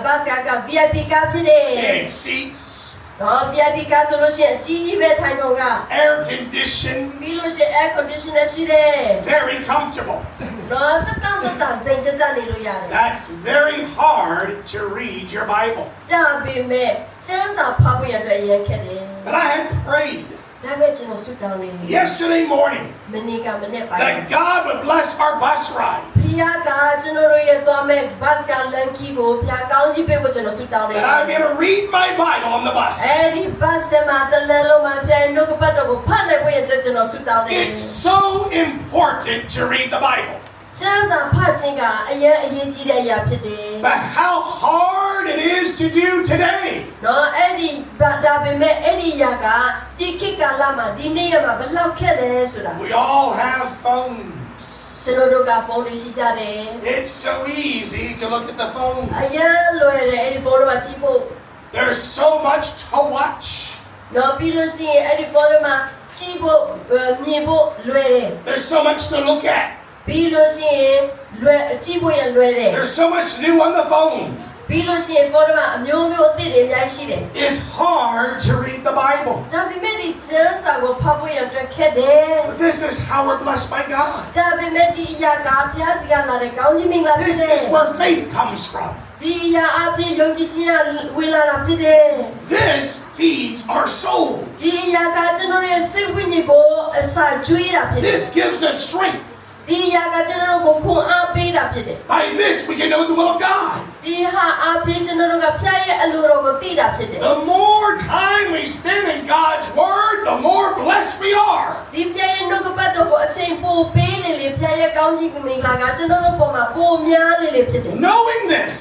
ဘတ်ကားက VIP ကားဖြစ်တယ် Big seats, နော် VIP ကားဆိုလို့ရှိရင်အကြီးကြီးပဲထိုင်တော့က air conditioned, ပြီးလို့ရှိရင် air conditioner ရှိတယ် very comfortable. နော်တက်တောင့်တက်စိတ်ကြကြနေလို့ရတယ် That's very hard to read your Bible. ဒါပေမဲ့ကျန်းစာဖတ်ဖို့ရတဲ့ရခက်တယ် But I had prayed ဒါပေမဲ့ကျွန်တော်ဆုတောင်းနေ yesterday morning မနေ့ကမနေ့ပိုင်း that God would bless our bus ride. ဖ ရားကကျွန်တော်တို့ရဲ့သွားမဲ့ဘတ်ကလန်ကီကိုဖျားကောင်းကြီးပေးဖို့ကျွန်တော်ဆုတောင်းနေတယ် That I'm going to read my Bible on the bus. အဲဒီဘတ်စမှာတလန်လုံးမှာပြန်နှုတ်ကပတ်တော်ကိုဖတ်နိုင်ဖို့အတွက်ကျွန်တော်ဆုတောင်းနေတယ် It's so important to read the Bible. ကျမ်းစာဖတ်ခြင်းကအရင်အရေးကြီးတဲ့အရာဖြစ်တယ် But how hard it is to do today. နော်အဲ့ဒီဒါပေမဲ့အဲ့ဒီအရာကဒီခေတ်ကာလမှာဒီနေ့ရက်မှာဘယ်လောက်ခက်လဲဆိုတာ We all have phones. ကျွန်တော်တို့ကဖုန်းတွေရှိကြတယ် It's so easy to look at the phone. အရင်လွယ်တယ်အဲ့ဒီဖုန်းတွေမှာကြည့်ဖို့ There's so much to watch. နော်ပြီးလို့ရှိရင်အဲ့ဒီဖုန်းတွေမှာကြည့်ဖို့မြင်ဖို့လွယ်တယ် There's so much to look at. ပြီးလို့ရှိရင်ကြည့်ဖို့ရလွယ်တယ် There's so much new on the phone. ပြီးလို့ရှိရင်ဖုန်းတွေမှာအမျိုးမျိုးအသစ်တွေအများကြီးရှိတယ် It's hard to read the Bible. ဒါပေမဲ့ဒီကျမ်းစာကိုဖတ်ဖို့ရအတွက်ခက်တယ် But this is how we're blessed by God. ဒါပေမဲ့ဒီအရာကဘုရားစီကလာတဲ့ကောင်းချီးမင်္ဂလာဖြစ် This တယ် is where faith comes from. ဒီအရာအပြည့်ယုံကြည်ခြင်းကဝင်လာတာဖြစ်တယ် This feeds our soul. ဒီအရာကကျွန်တော်ရဲ့စိတ်ဝိညာဉ်ကိုအစာကျွေးတာဖြစ်တယ် This gives us strength. ဒီအရာကကျွန်တော်တို့ကိုခွန်အားပေးတာဖြစ်တယ် By this, we can know the will of God. ဒီဟာအပြည့်ကျွန်တော်တို့ကဖျားရဲ့အလိုတော်ကိုသိတာဖြစ်တယ် The more time we spend in God's Word, the more blessed we are. ဒီဖျားရဲ့နှုတ်ကပတ်တော်ကိုအချိန်ပိုပေးနေလေဖျားရဲ့ကောင်းချီးမင်္ဂလာကကျွန်တော်တို့ပေါ်မှာပိုများနေလေဖြစ်တယ် Knowing this,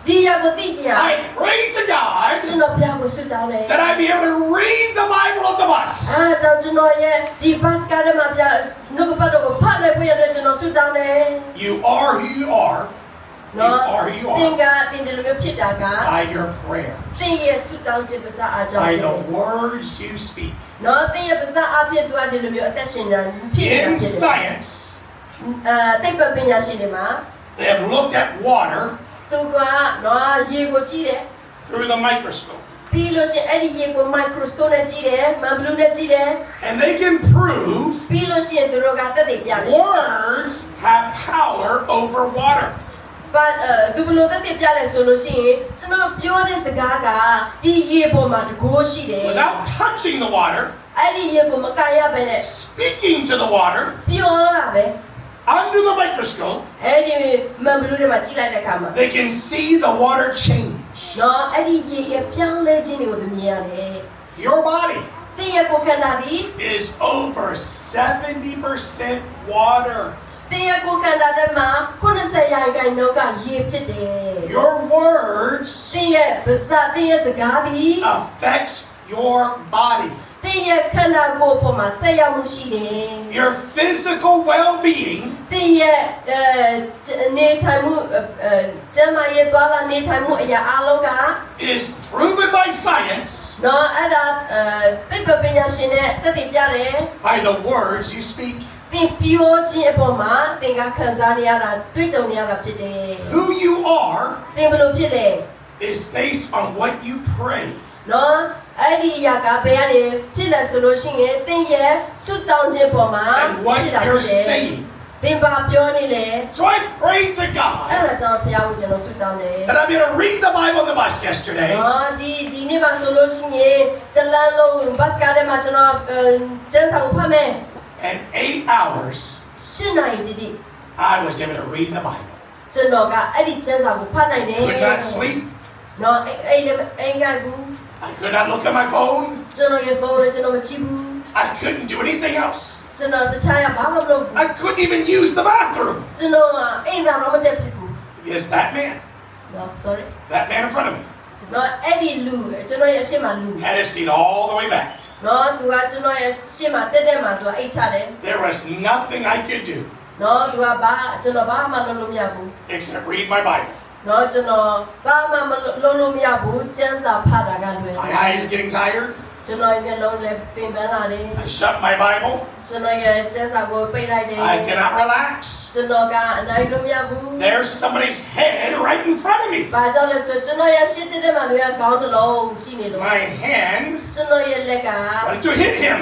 ဒီအရာကိုသိချင်ရ I pray to ကျွ God န်တော်ဘုရားကိုဆုတောင်းတယ် that I be able to read the Bible on the bus. အားကြောင့်ကျွန်တော်ရဲ့ဒီဘတ်ကားထဲမှာပြနှုတ်ကပတ်တော်ကိုဖတ်နိုင်ဖို့ရတဲ့ကျွန်တော်ဆုတောင်းတယ် You are who you are. You နော် are who you သင် are ကတင်တယ်လို့မျိုးဖြစ်တာက by your prayer, သင်ရဲ့ဆုတောင်းခြင်းပါစားအားကြောင့် by ဖြစ်တယ် the words you speak. နော်သင်ရဲ့ပါစားအားဖြင့်သူကဒီလိုမျိုးအသက်ရှင်တာဖြစ်နေတာ In ဖြစ်တယ် science, သိပ္ပံပညာရှင်တွေမှာ they have looked at water သူကနော်ရေကိုကြည့်တယ် through the microscope, ပြီးလို့ရှိရင်အဲ့ဒီရေကို microscope နဲ့ကြည့်တယ်မန်ဘလူးနဲ့ကြည့်တယ် and they can prove ပြီးလို့ရှိရင်သူတို့ကသက်သေပြတယ် words have power over water. ဘာသူဘလို့သက်သေပြလဲဆိုလို့ရှိရင်ကျွန်တော်ပြောတဲ့စကားကဒီရေပေါ်မှာတကိုးရှိတယ် Without touching the water, အဲ့ဒီရေကိုမကန်ရဘဲနဲ့ speaking to the water, ပြောတာပဲ under the microscope, အဲ့ဒီမန်ဘလူးတွေမှာကြည့်လိုက်တဲ့အခါမှာ they can see the water change. နော်အဲ့ဒီရေရဲ့ပြောင်းလဲခြင်းတွေကိုသူမြင်ရတယ် Your body သင်ရဲ့ကိုယ်ခန္ဓာသည် is over 70% water. သင်ရဲ့ကိုယ်ခန္ဓာထဲမှာ90%ရာခိုင်နှုန်းကရေဖြစ်တယ် Your words သင်ရဲ့ပါးစပ်သင်ရဲ့စကားသည် affects your body. သင်ရဲ့ခန္ဓာကိုယ်ပေါ်မှာသက်ရောက်မှုရှိတယ် Your physical well-being သင်ရဲ့နေထိုင်မှုကျန်းမာရေးသွားလာနေထိုင်မှုအရာအလုံးက is proven by science နော်အဲ့ဒါသိပ္ပံပညာရှင်နဲ့သက်သေပြတယ် by the words you speak. သင်ပြောခြင်းအပေါ်မှာသင်ကခံစားနေရတာတွေ့ကြုံနေရတာဖြစ်တယ် Who you are သင်ဘယ်လိုဖြစ်လဲ is based on what you pray. နော်အဲ့ဒီအရာကဘယ်ကနေဖြစ်လဲဆိုလို့ရှိရင်သင်ရဲ့ဆုတောင်းခြင်းပေါ်မှာ And what ဖြစ်တာဖြစ် you're တယ် saying. သင်ဘာပြောနေလဲ So I pray to အဲ့ God ဒါကြောင့်ဘုရားကိုကျွန်တော်ဆုတောင်းတယ် that I'll be able to read the Bible on the bus yesterday. နော်ဒီနေ့မှာဆိုလို့ရှိရင်တလန်းလုံးဘတ်ကားထဲမှာကျွန်တော်ကျန်းစာကိုဖတ်မယ် And 8 hours 8 နာရီတိတိ I was able to read the Bible. ကျွန်တော်ကအဲ့ဒီကျန်းစာကိုဖတ်နိုင်တယ် Could not sleep. နော်အဲ့ကကူ I could not look at my phone. ကျွန်တော်ရဲ့ဖုန်းနဲ့ကျွန်တော်မကြည့်ဘူး I couldn't do anything else. ကျွန်တော်တခြားရဘာမှမလုပ်ဘူး I couldn't even use the bathroom. ကျွန်တော်အိမ်သာတော့မတက်ဖြစ်ဘူး Yes, that man. နော် sorry That man in front of me နော်အဲ့ဒီလူကျွန်တော်ရဲ့အရှိမလူ had his seat all the way back. နော်သူကကျွန်တော်ရဲ့ရှေ့မှာတက်မှာသူကအိတ်ချတယ် There was nothing I could do နော်သူကကျွန်တော်ဘာမှလုပ်လို့မရဘူး except read my Bible. နော်ကျွန်တော်ဘာမှမလုပ်လို့မရဘူးကျန်းစာဖတ်တာကလွယ် My eyes getting tired. ကျွန်တော်ရဲ့မျက်လုံးလည်းပင်ပန်းလာတယ် I shut my Bible. ကျွန်တော်ရဲ့ကျန်းစာကိုပိတ်လိုက်တယ် I cannot relax. ကျွန်တော်ကအနိုင်လို့မရဘူး There's somebody's head right in front of me. ဘာကြောင့်လဲဆိုကျွန်တော်ရဲ့ရှစ်တဲ့မှာသူကခေါင်းတစ်လုံးရှိနေလို့ My hand ကျွန်တော်ရဲ့လက်က wanted to hit him.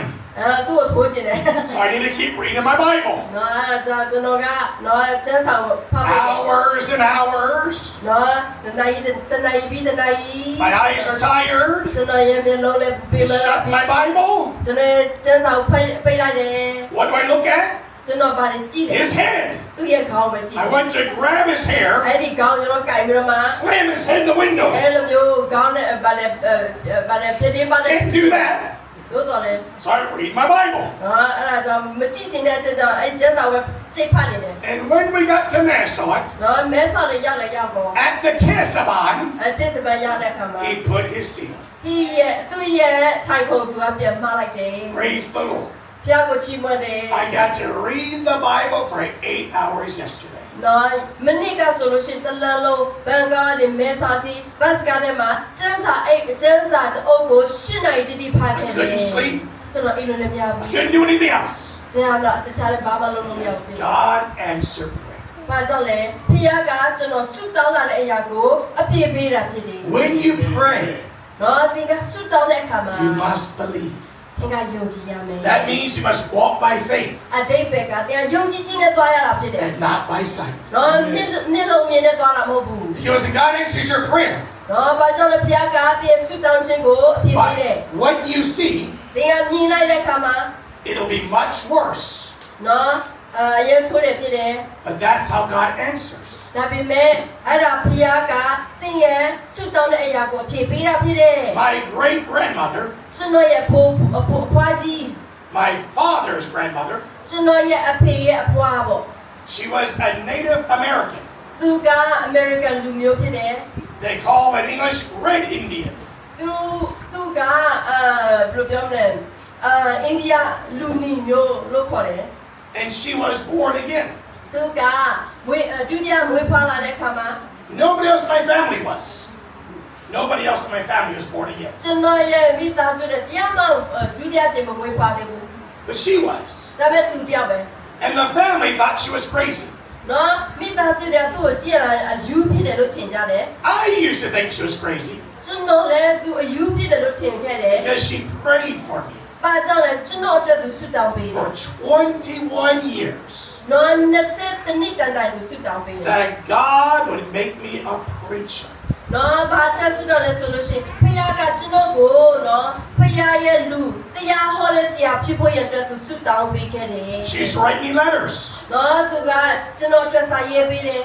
သူ့ကိုထိုးချင်တယ် So I need to keep reading my Bible. နော်အဲ့ဒါကျွန်တော်ကနော်ကျန်းစာကိုဖတ်ဖို့ Hours and hours. နော်တနာရီပြီးတနာရီ My eyes are tired. ကျွန်တော်ရဲ့မျက်လုံးလည်းပင်ပန်းလာ Shut ပြီ my Bible. ကျွန်တော်ကျန်းစာကိုပိတ်လိုက်တယ် What do I look at? ကျွန်တော်ပါလေကြည့်တယ် his head. သူ့ရဲ့ခေါင်းပဲကြည့် I went to grab his hair, အဲ့ဒီခေါင်းကျွန်တော်ကင်ပြီးတော့မှ slam his head in the window. အဲ့လိုမျိုးခေါင်းနဲ့ပါလေပြည့်တင်းပါလေ Can't do that. တို့တော့လေ So I read my Bible. အဲ့ဒါကြောင့်မကြည့်ချင်တဲ့အတွက်ကြောင့်အဲ့ကျမ်းစာပဲစိတ်ဖတ်နေတယ် And when we got to Nassau, နော်မဲဆောက်လေးရောက်လေရောက်ပေါ့ at the Tesaban, အဲ့ဒီစပယ်ရောက်တဲ့ခါမှာ he put his seal. သူ့ရဲ့ထိုင်ခုံသူကပြန်မှားလိုက်တယ် Praise the Lord. ဖျားကိုချီးမွမ်းတယ် I got to read the Bible for 8 hours yesterday. နော်မနေ့ကဆိုလို့ရှိရင်တလန်လုံးဘန်ကားနဲ့မဲဆောက်တီဘတ်စကားထဲမှာကျန်းစာတအုပ်ကို8နာရီတိဖတ်ခဲ့ I တယ် couldn't sleep. ကျွန်တော်အိမ်လုံးလည်းမရ I ဘူး couldn't do anything else. ကျန်လာတခြားလည်းဘာမှလုပ်လို့မရ Yes, ဘူး God answered prayer. ဘာကြောင့်လဲဖျားကကျွန်တော်ဆုတောင်းလာတဲ့အရာကိုအပြည့်ပေးတာဖြစ်တယ် When you pray, နော်သင်ကဆုတောင်းတဲ့အခါမှာ you must believe. သင်ကယုံကြည်ရမယ် That means you must walk by faith အတိတ်ဘက်ကသင်ကယုံကြည်ခြင်းနဲ့သွားရတာဖြစ်တယ် and not by sight. နော်မျက်လုံးမြင်နဲ့သွားတာမဟုတ်ဘူး Because God answers your prayer နော်ဘာကြောင့်လဲဘုရားကသင်ဆုတောင်းခြင်းကိုအပြည့်ပေးတယ် by what you see. သင်ကမြင်လိုက်တဲ့အခါမှာ It'll be much worse, နော်ယေရှုရဲ့ဖြစ်တယ် but that's how God answers. ဒါပေမဲ့အဲ့ဒါဘုရားကသင်ရဲ့ဆုတောင်းတဲ့အရာကိုအပြည့်ပေးတာဖြစ်တယ် My great grandmother, ကျွန်တော်ရဲ့အဖွားကြီး my father's grandmother, ကျွန်တော်ရဲ့အဖေရဲ့အဖွားပေါ့ she was a Native American. သူကအမေရိကန်လူမျိုးဖြစ်တယ် They call in English Red Indian. သူကဘယ်လိုပြောမလဲအိန္ဒိယလူမျိုးလို့ခေါ်တယ် And she was born again. သူကဒုတိယမွေးဖွားလာတဲ့အခါမှာ Nobody else in my family was. Nobody else in my family was born again. ကျွန်တော်ရဲ့မိသားစုတဲ့တရားမှဒုတိယကျမမွေးဖွားသေးဘူး But she was. ဒါပေမဲ့သူတယောက်ပဲ And the family thought she was crazy. နော်မိသားစုတဲ့သူ့ကိုကြည့်ရတာအယူဖြစ်တယ်လို့ထင်ကြတယ် I used to think she was crazy ကျွန်တော်လည်းသူအယူဖြစ်တယ်လို့ထင်ခဲ့တယ် because she prayed for me ဘာကြောင့်လဲကျွန်တော်အတွက်သူဆုတောင်းပေးတယ် for 21 years နော်20နှစ်တန်တိုင်သူဆုတောင်းပေးတယ် that God would make me a preacher. နော်ဘာတက်ဆုတောင်းလဲဆိုလို့ရှိရင်ဖခင်ကကျွန်တော်ကိုနော်ဖခင်ရဲ့လူတရားဟောတဲ့ဆရာဖြစ်ဖို့ရတဲ့သူဆုတောင်းပေးခဲ့တယ် She used to write me letters နော်သူကကျွန်တော်အတွက်စာရေးပေးတယ်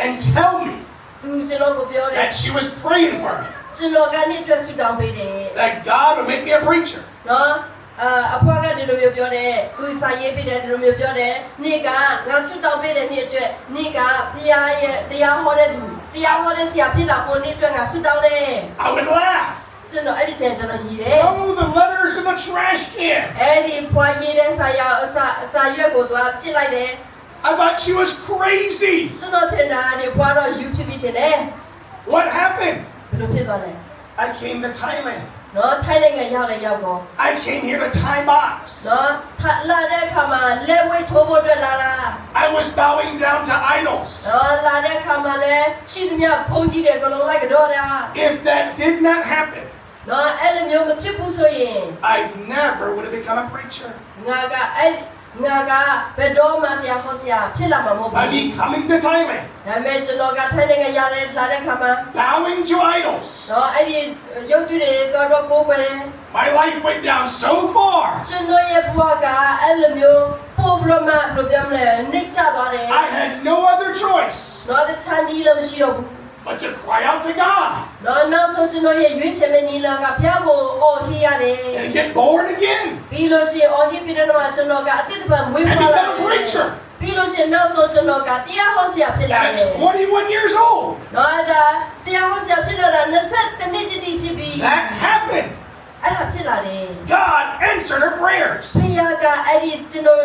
and tell me သူကျွန်တော်ကိုပြောတယ် that she was praying for me, ကျွန်တော်ကနေအတွက်ဆုတောင်းပေးတယ် that God would make me a preacher. နော်အဖွားကဒီလိုမျိုးပြောတယ်သူစာရေးပေးတယ်ဒီလိုမျိုးပြောတယ်နေ့ကငါဆုတောင်းပေးတဲ့နေ့အတွက်နေ့ကဘုရားရဲ့တရားဟောတဲ့သူတရားဟောတဲ့ဆရာဖြစ်လာဖို့နေ့အတွက်ငါဆုတောင်းတယ် I would laugh. ကျွန်တော်အဲ့ဒီချိန်ကျွန်တော်ရည်တယ် Throw the letters in the trash can. အဲ့ဒီဖွာရေးတဲ့စာရွက်ကိုသူကပြစ်လိုက်တယ် I thought she was crazy. ကျွန်တော်ထင်တာဒီဖွာတော့ယူဖြစ်ပြီးတင်တယ် What happened? ဘယ်လိုဖြစ်သွားလဲ I came to Thailand. နော်ထိုင်းနိုင်ငံရောက်လဲရောက်ပေါ့ I came here to Thai box. နော်လာတဲ့အခါမှာလက်ဝဲထိုးဖို့အတွက်လာတာ I was bowing down to idols. နော်လာတဲ့အခါမှာလည်းရှိသမျှဘုန်းကြီးတွေကလုံးလိုက်ကြောတာ If that did not happen, နော်အဲ့လိုမျိုးမဖြစ်ဘူးဆိုရင် I never would have become a preacher. ငါကဘယ်တော့မှတရားဟောဆရာဖြစ်လာမှာမဟုတ်ဘူး I'd be coming to Thailand, ဒါပေမဲ့ကျွန်တော်ကထိုင်းနိုင်ငံလာတဲ့အခါမှာ bowing to idols. နော်အဲ့ဒီရုပ်တုတွေတော့ကိုယ်ပဲ My life went down so far. ကျွန်တော်ရဲ့ဘဝကအဲ့လိုမျိုးပို့ပြီးတော့မှဘယ်လိုပြောမလဲနှိမ့်ချသွားတယ် I had no other choice နော်တခြားနည်းလည်းမရှိတော့ဘူး but to cry out to God နောက်ဆိုကျွန်တော်ရဲ့ရွေးချယ်မယ့်နည်းလမ်းကဘုရားကိုအော်ဟစ်ရတယ် and get born again ပြီးလို့ရှိရင်အော်ဟစ်ပြီးတော့ကျွန်တော်ကအတိတ်ဘက်မွေး and ဖွားလာ become a preacher ပြီးလို့ရှိရင်နောက်ဆိုကျွန်တော်ကတရားဟောဆရာဖြစ်လာတယ် at 21 years old. နော်ဒါတရားဟောဆရာဖြစ်လာတာ20နှစ်တိတိဖြစ်ပြီး That happened. အဲ့ဒါဖြစ်လာတယ် God answered her prayers. ဘုရားကအဲ့ဒီကျွန်တော်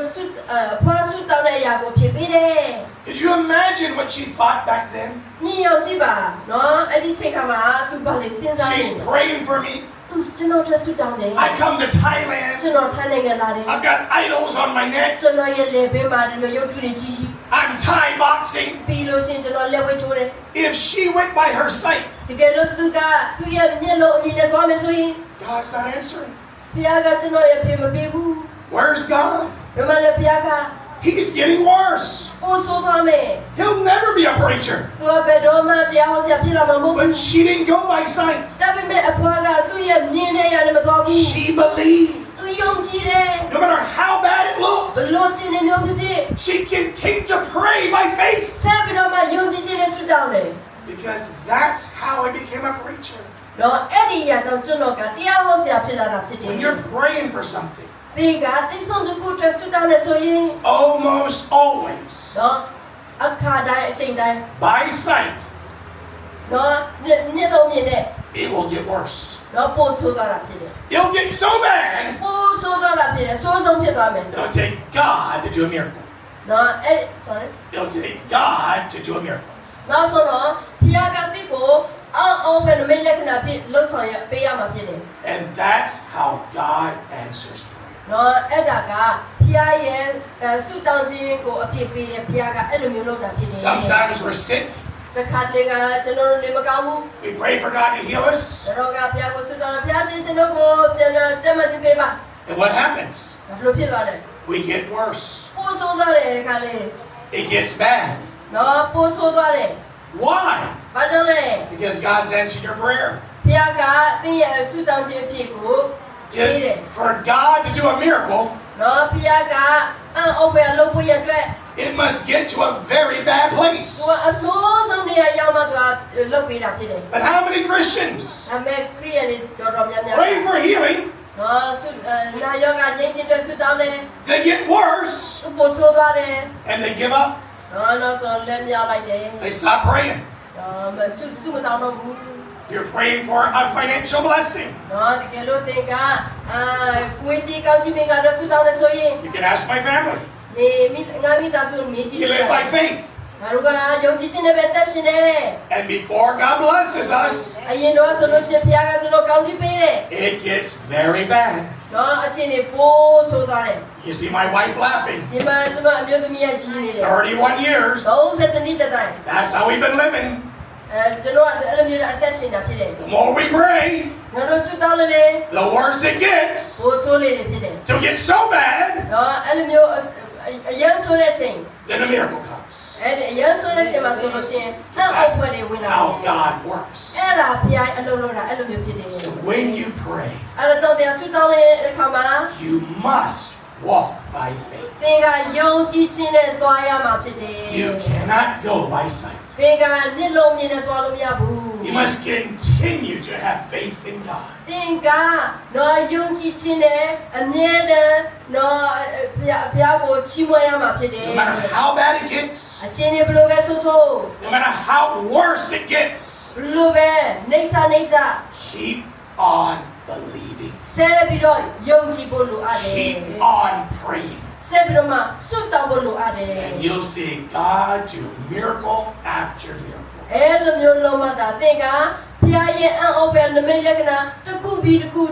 ဖွားဆုတောင်းတဲ့အရာကိုဖြစ်ပေးတယ် Could you imagine what she thought back then? ညီအောင်ကြည့်ပါနော်အဲ့ဒီချိန်ခါမှာသူဘာလဲစဉ်းစားနေ She's praying for me. သူကျွန်တော်အတွက်ဆုတောင်းတယ် I come to Thailand. ကျွန်တော်ထိုင်းနိုင်ငံလာတယ် I've got idols on my neck. ကျွန်တော်ရဲ့လေဘေးမှာဒီလိုရုပ်ထုတွေကြီးကြီး I'm Thai boxing. ပြီးလို့ရှိရင်ကျွန်တော်လက်ဝဲထိုးတယ် If she went by her sight, တကယ်လို့သူကသူ့ရဲ့မျက်လုံးအမြင်နဲ့သွားမယ်ဆိုရင် God's not answering. ဘုရားကကျွန်တော်ရဲ့ပြင်မပေးဘူး Where's God? ဘယ်မှာလဲဘုရားက He's getting worse. ပို့ဆိုးသွားမယ် He'll never be a preacher. သူကဘယ်တော့မှတရားဟောဆရာဖြစ်လာမှာမဟုတ်ဘူး But she didn't go by sight. ဒါပေမဲ့အဖွားကသူ့ရဲ့မြင်တဲ့အရာနဲ့မသွားဘူး She believed. သူ ယုံကြည်တယ် No matter how bad it looked, ဘလို့ခြင်းနေမျိုးဖြစ်ဖြစ် she continued to pray by faith. ဆက်ပြီးတော့မှယုံကြည်ခြင်းနဲ့ဆုတောင်းတယ် Because that's how I became a preacher. နော်အဲ့ဒီအရာကြောင့်ကျွန်တော်ကတရားဟောဆရာဖြစ်လာတာဖြစ်တယ် When you're praying for something, ဒီကတိဆုံးတစ်ခုအတွက်ဆုတောင်းနေဆိုရင် almost always, နော်အခါတိုင်းအချိန်တိုင်း by sight, နော်ညလုံးမြင်နဲ့ it will get worse. နော်ပို့ဆိုးသွားတာဖြစ်တယ် It'll get so bad, ပို့ဆိုးသွားတာဖြစ်တယ်ဆိုးဆုံးဖြစ်သွားမယ် it'll take God to do a miracle. နော်အဲ့ sorry It'll take God to do a miracle. နောက်ဆုံးတော့ဖျားကတိကိုအောင်ပဲနမိတ်လက္ခဏာဖြစ်လှုပ်ဆောင်ရပေးရမှာဖြစ်တယ် And that's how God answers prayer. နော်အဲ့ဒါကဖျားရဲ့ဆုတောင်းခြင်းကိုအပြည့်ပေးတယ်ဖျားကအဲ့လိုမျိုးလုပ်တာဖြစ်တယ် Sometimes we're sick. တခါတလေကကျွန်တော်တို့နေမကောင်းဘူး We pray for God to heal us. ကျွန်တော်ကဖျားကိုဆုတောင်းတယ်ဖျားရှင်ကျွန်တော်ကိုပြန်ကျမ်းမခြင်းပေးပါ And what happens? ဘယ်လိုဖြစ်သွားလဲ We get worse. ပို့ဆိုးသွားတယ်ခါလေး It gets bad. နော်ပို့ဆိုးသွားတယ် Why? ဘာကြောင့်လဲ Because God's answered your prayer. ဖျားကသင်ရဲ့ဆုတောင်းခြင်းအဖြစ်ကိုပေး Because တယ် for God to do a miracle, နော်ဖျားကအံ့ဩဖွယ်လုပ်ဖို့ရအတွက် it must get to a very bad place. သူအဆိုးဆုံးနေရာရောက်မှသူကလုပ်ပေးတာဖြစ်တယ် But how many Christians ဒါပေမဲ့ခရိယန်တွေတော်တော်များများ pray for healing? နော်ဆုနာယောဂငြိမ်းချမ်းတဲ့ဆုတောင်းတယ် They get worse ပို့ဆိုးသွားတယ် and they give up. နော်နောက်ဆုံးလက်မြောက်လိုက်တယ် They stop praying. နော်ဆုမတောင်းတော့ဘူး You're praying for a financial blessing. နော်တကယ်လို့သင်ကကိုယ်ကြီးကောင်းချီးမင်္ဂလာတဲ့ဆုတောင်းတယ်ဆိုရင် You can ask my family. ငါမိသားစုမြည်ကြည့် You live by faith. ငါတို့ကယုံကြည်ခြင်းနဲ့ပဲတက်ရှင်တယ် And before God blesses us, အရင်တော့ဆိုလို့ရှိရင်ဘုရားကဆိုတော့ကောင်းချီးပေးတယ် it gets very bad. နော်အချင်းတွေပိုးဆိုးသွားတယ် You see my wife laughing. ဒီမှာကျမအမျိုးသမီးရရှိနေတယ် 31 years. 30နှစ်တိုင် That's how we've been living. ကျွန်တော်အဲ့လိုမျိုးအသက်ရှင်တာဖြစ်တယ် The more we pray, ငါတို့ဆုတောင်းလေ the worse it gets. ပိုးဆိုးလေဖြစ်တယ် To get so bad, နော်အဲ့လိုမျိုးအရင်ဆိုတဲ့ချိန် then a miracle comes. အဲ့ဒီအရင်ဆိုတဲ့ချိန်မှာဆိုလို့ရှိရင်အအောက်ဖွဲ့တွေဝင်လာ How God works. အဲ့ဒါဘုရားအလုံးလုံးတာအဲ့လိုမျိုးဖြစ်တယ် So when you pray, အဲ့ဒါကြောင့်ပြန်ဆုတောင်းတဲ့အခါမှာ you must walk by faith. သင်ကယုံကြည်ခြင်းနဲ့သွားရမှာဖြစ်တယ် You cannot go by sight. သင်ကနှစ်လုံးမြင်နဲ့သွားလို့မရဘူး You must continue to have faith in God. သင်ကတော့ယုံကြည်ခြင်းနဲ့အမြဲတမ်းတော့ဘုရားကိုချီးမွမ်းရမှာဖြစ်တယ် No matter how bad it gets, အချင်းတွေဘယ်လိုပဲဆိုဆို no matter how worse it gets, ဘယ်လိုပဲနေချ keep on believing. ဆက်ပြီးတော့ယုံကြည်ဖို့လိုအပ်တယ် Keep on praying. ဆက်ပြီးတော့မှဆုတောင်းဖို့လိုအပ်တယ် And you'll see God do miracle after miracle. အဲ့လိုမျိုးလုံးမသာသင်ကဘုရားရဲ့အံ့ဩဖွယ်နမိတ်လက္ခဏာတစ်ခုပြီးတစ်ခု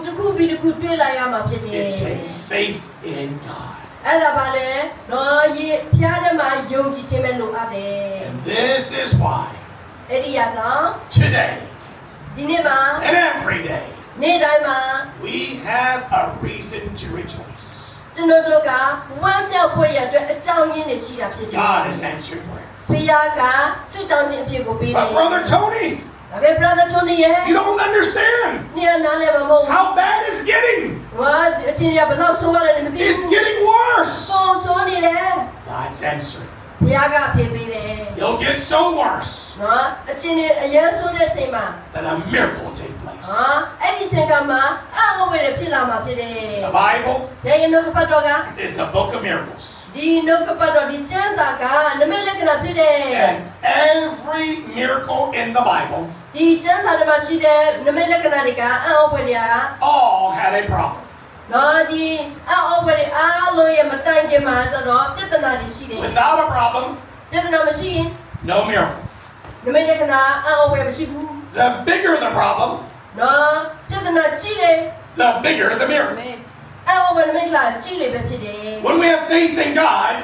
တွေ့လာရမှာဖြစ်တယ် It takes faith in God. အဲ့ဒါပါလေတော့ဘုရားထဲမှာယုံကြည်ခြင်းပဲလိုအပ်တယ် And this is why အဲ့ဒီအရာကြောင့် today ဒီနေ့မှာ and every day နေ့တိုင်းမှာ we have a reason to rejoice. ကျွန်တော်တို့ကဝမ်းမြောက်ဖို့ရအတွက်အကြောင်းရင်းတွေရှိတာဖြစ်တယ် God has answered prayer. ဘုရားကဆုတောင်းခြင်းအဖြစ်ကိုပေးတယ် But Brother Tony, ဒါပေမဲ့ brother Tony ရဲ့ you don't understand နေရာနားလည်းမမဟုတ်ဘူး how bad it's getting. ဟာအချင်းရဘယ်လောက်ဆိုးရလဲမသိဘူး It's getting worse. ဆိုးနေတယ် God's answered. ဘုရားကအဖြစ်ပေးတယ် It'll get so worse နော်အချင်းတွေအရင်ဆိုတဲ့အချိန်မှာ that a miracle will take place. ဟာအဲ့ဒီအချိန်ကမှအံ့ဩဖွယ်တွေဖြစ်လာမှာဖြစ်တယ် The Bible ဘယ်နှုတ်ကပတ်တော်က is the book of miracles. ဒီနှုတ်ကပတ်တော်ဒီကျမ်းစာကနမိတ်လက္ခဏာဖြစ်တယ် And every miracle in the Bible ဒီကျမ်းစာထဲမှာရှိတဲ့နမိတ်လက္ခဏာတွေကအံ့ဩဖွယ်တွေက all had a problem. နော်ဒီအံ့ဩဖွယ်တွေအားလုံးရဲ့မတိုင်ခင်မှာကျတော့ပြဿနာတွေရှိတယ် Without a problem, ပြဿနာမရှိရင် no miracle. နမိတ်လက္ခဏာအံ့ဩဖွယ်မရှိဘူး The bigger the problem, နော်ပြဿနာကြီးတယ် the bigger the miracle. အံ့ဩဖွယ်နမိတ်လက္ခဏာကြီးလေပဲဖြစ်တယ် When we have faith in God,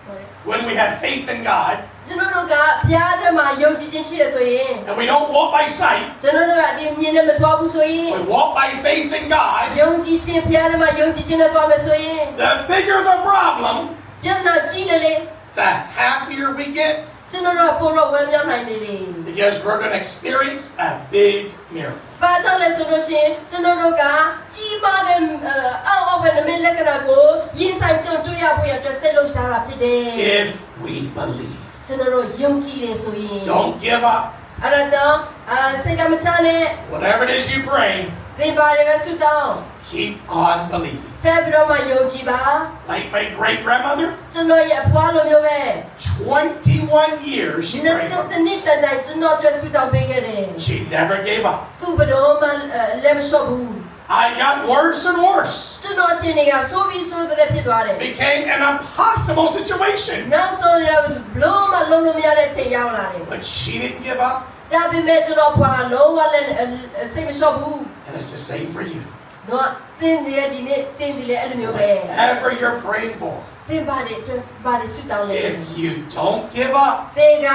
sorry when we have faith in God, ကျွန်တော်တို့ကဘုရားထဲမှာယုံကြည်ခြင်းရှိတယ်ဆိုရင် and we don't walk by sight, ကျွန်တော်တို့ကဒီမြင်နဲ့မသွားဘူးဆိုရင် we walk by faith in God, ယုံကြည်ခြင်းဘုရားထဲမှာယုံကြည်ခြင်းနဲ့သွားမယ်ဆိုရင် the bigger the problem, ပြဿနာကြီးလေ the happier we get. ကျွန်တော်တို့ကပိုတော့ဝမ်းမြောက်နိုင်တယ်လေ Because Because we're going to experience a big miracle. ဘာကြောင့်လဲဆိုလို့ရှိရင်ကျွန်တော်တို့ကကြီးမားတဲ့အောက်ပဲနမလက္ခဏာကိုရင်ဆိုင်ကြုံတွေ့ရဖို့အတွက်ဆက်လုပ်ရှားတာဖြစ်တယ် If we believe. ကျွန်တော်တို့ယုံကြည်တယ်ဆိုရင် Don't give up. အဲ့ဒါကြောင့်စိတ်ဓာတ်မချနဲ့ Whatever it is you pray, သင်ပါတယ်ပဲဆုတောင်း keep on believing. ဆက်ပြီးတော့မှယုံကြည်ပါ Like my great grandmother, ကျွန်တော်ရဲ့အဖွားလိုမျိုးပဲ 21 years she prayed for. 20နှစ်တည်းကျွန်တော်အတွက်ဆုတောင်းပေးခဲ့တယ် She never gave up. သူဘယ်တော့မှလက်မလျှော့ဘူး I got worse and worse. ကျွန်တော်အခြေအနေကဆိုးပြီးဆိုးတဲ့ဖြစ်သွားတယ် Became an impossible situation. နောက်ဆုံးလည်းဘလို့မှလုံးလို့မရတဲ့အချိန်ရောက်လာတယ် But she didn't give up, ဒါပေမဲ့ကျွန်တော်ဖွာလုံးဝလည်းစိတ်မလျှော့ဘူး and it's the same for you. တော့သင်ရဲ့ဒီနေ့သင်ဒီလေအဲ့လိုမျိုးပဲ Whatever you're praying for, သင်ပါတယ်အတွက်ပါတယ်ဆုတောင်းလေ if you don't give up, သင်က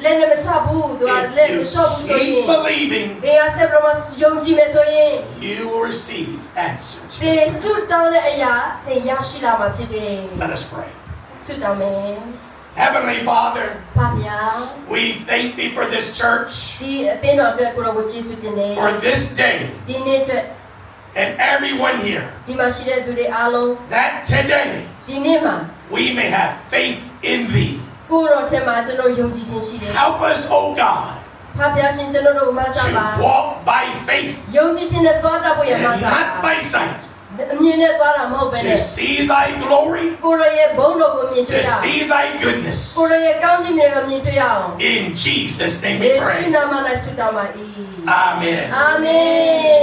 လက်နဲ့မချဘူးသူကလက်မ if လျှော့ဘူးဆို you ရင် keep believing, သင်ကဆက်ပြီးတော့ယုံကြည်မယ်ဆိုရင် you will receive answers. သင်ဆုတောင်းတဲ့အရာသင်ရရှိလာမှာဖြစ်တယ် Let us pray. ဆုတောင်းမယ် Heavenly Father, ပါဗျာ we thank thee for this church, ဒီအသင်းတော်အတွက်ကိုရောကိုကျေးဇူးတင်တယ် for this day, ဒီနေ့အတွက် and everyone here, ဒီမှာရှိတဲ့သူတွေအားလုံး that today ဒီနေ့မှာ we may have faith in thee. ကိုရောထဲမှာကျွန်တော်ယုံကြည်ခြင်းရှိတယ် Help us, O God, ဖဗျာရှင်ကျွန်တော်တို့မဆာပါ to walk by faith ယုံကြည်ခြင်းနဲ့သွားတတ်ဖို့ရ and မဆာ not by sight, အမြင်နဲ့သွားတာမဟုတ်ပဲ to နဲ့ see thy glory, ကိုရောရဲ့ဘုန်းတော်ကိုမြင်တွေ့ to ရအောင် see thy goodness. ကိုရောရဲ့ကောင်းခြင်းတွေကိုမြင်တွေ့ရအောင် In Jesus' name ယေ we ရှု pray. နာမ၌ဆုတောင်းပါ၏ Amen. အာမင်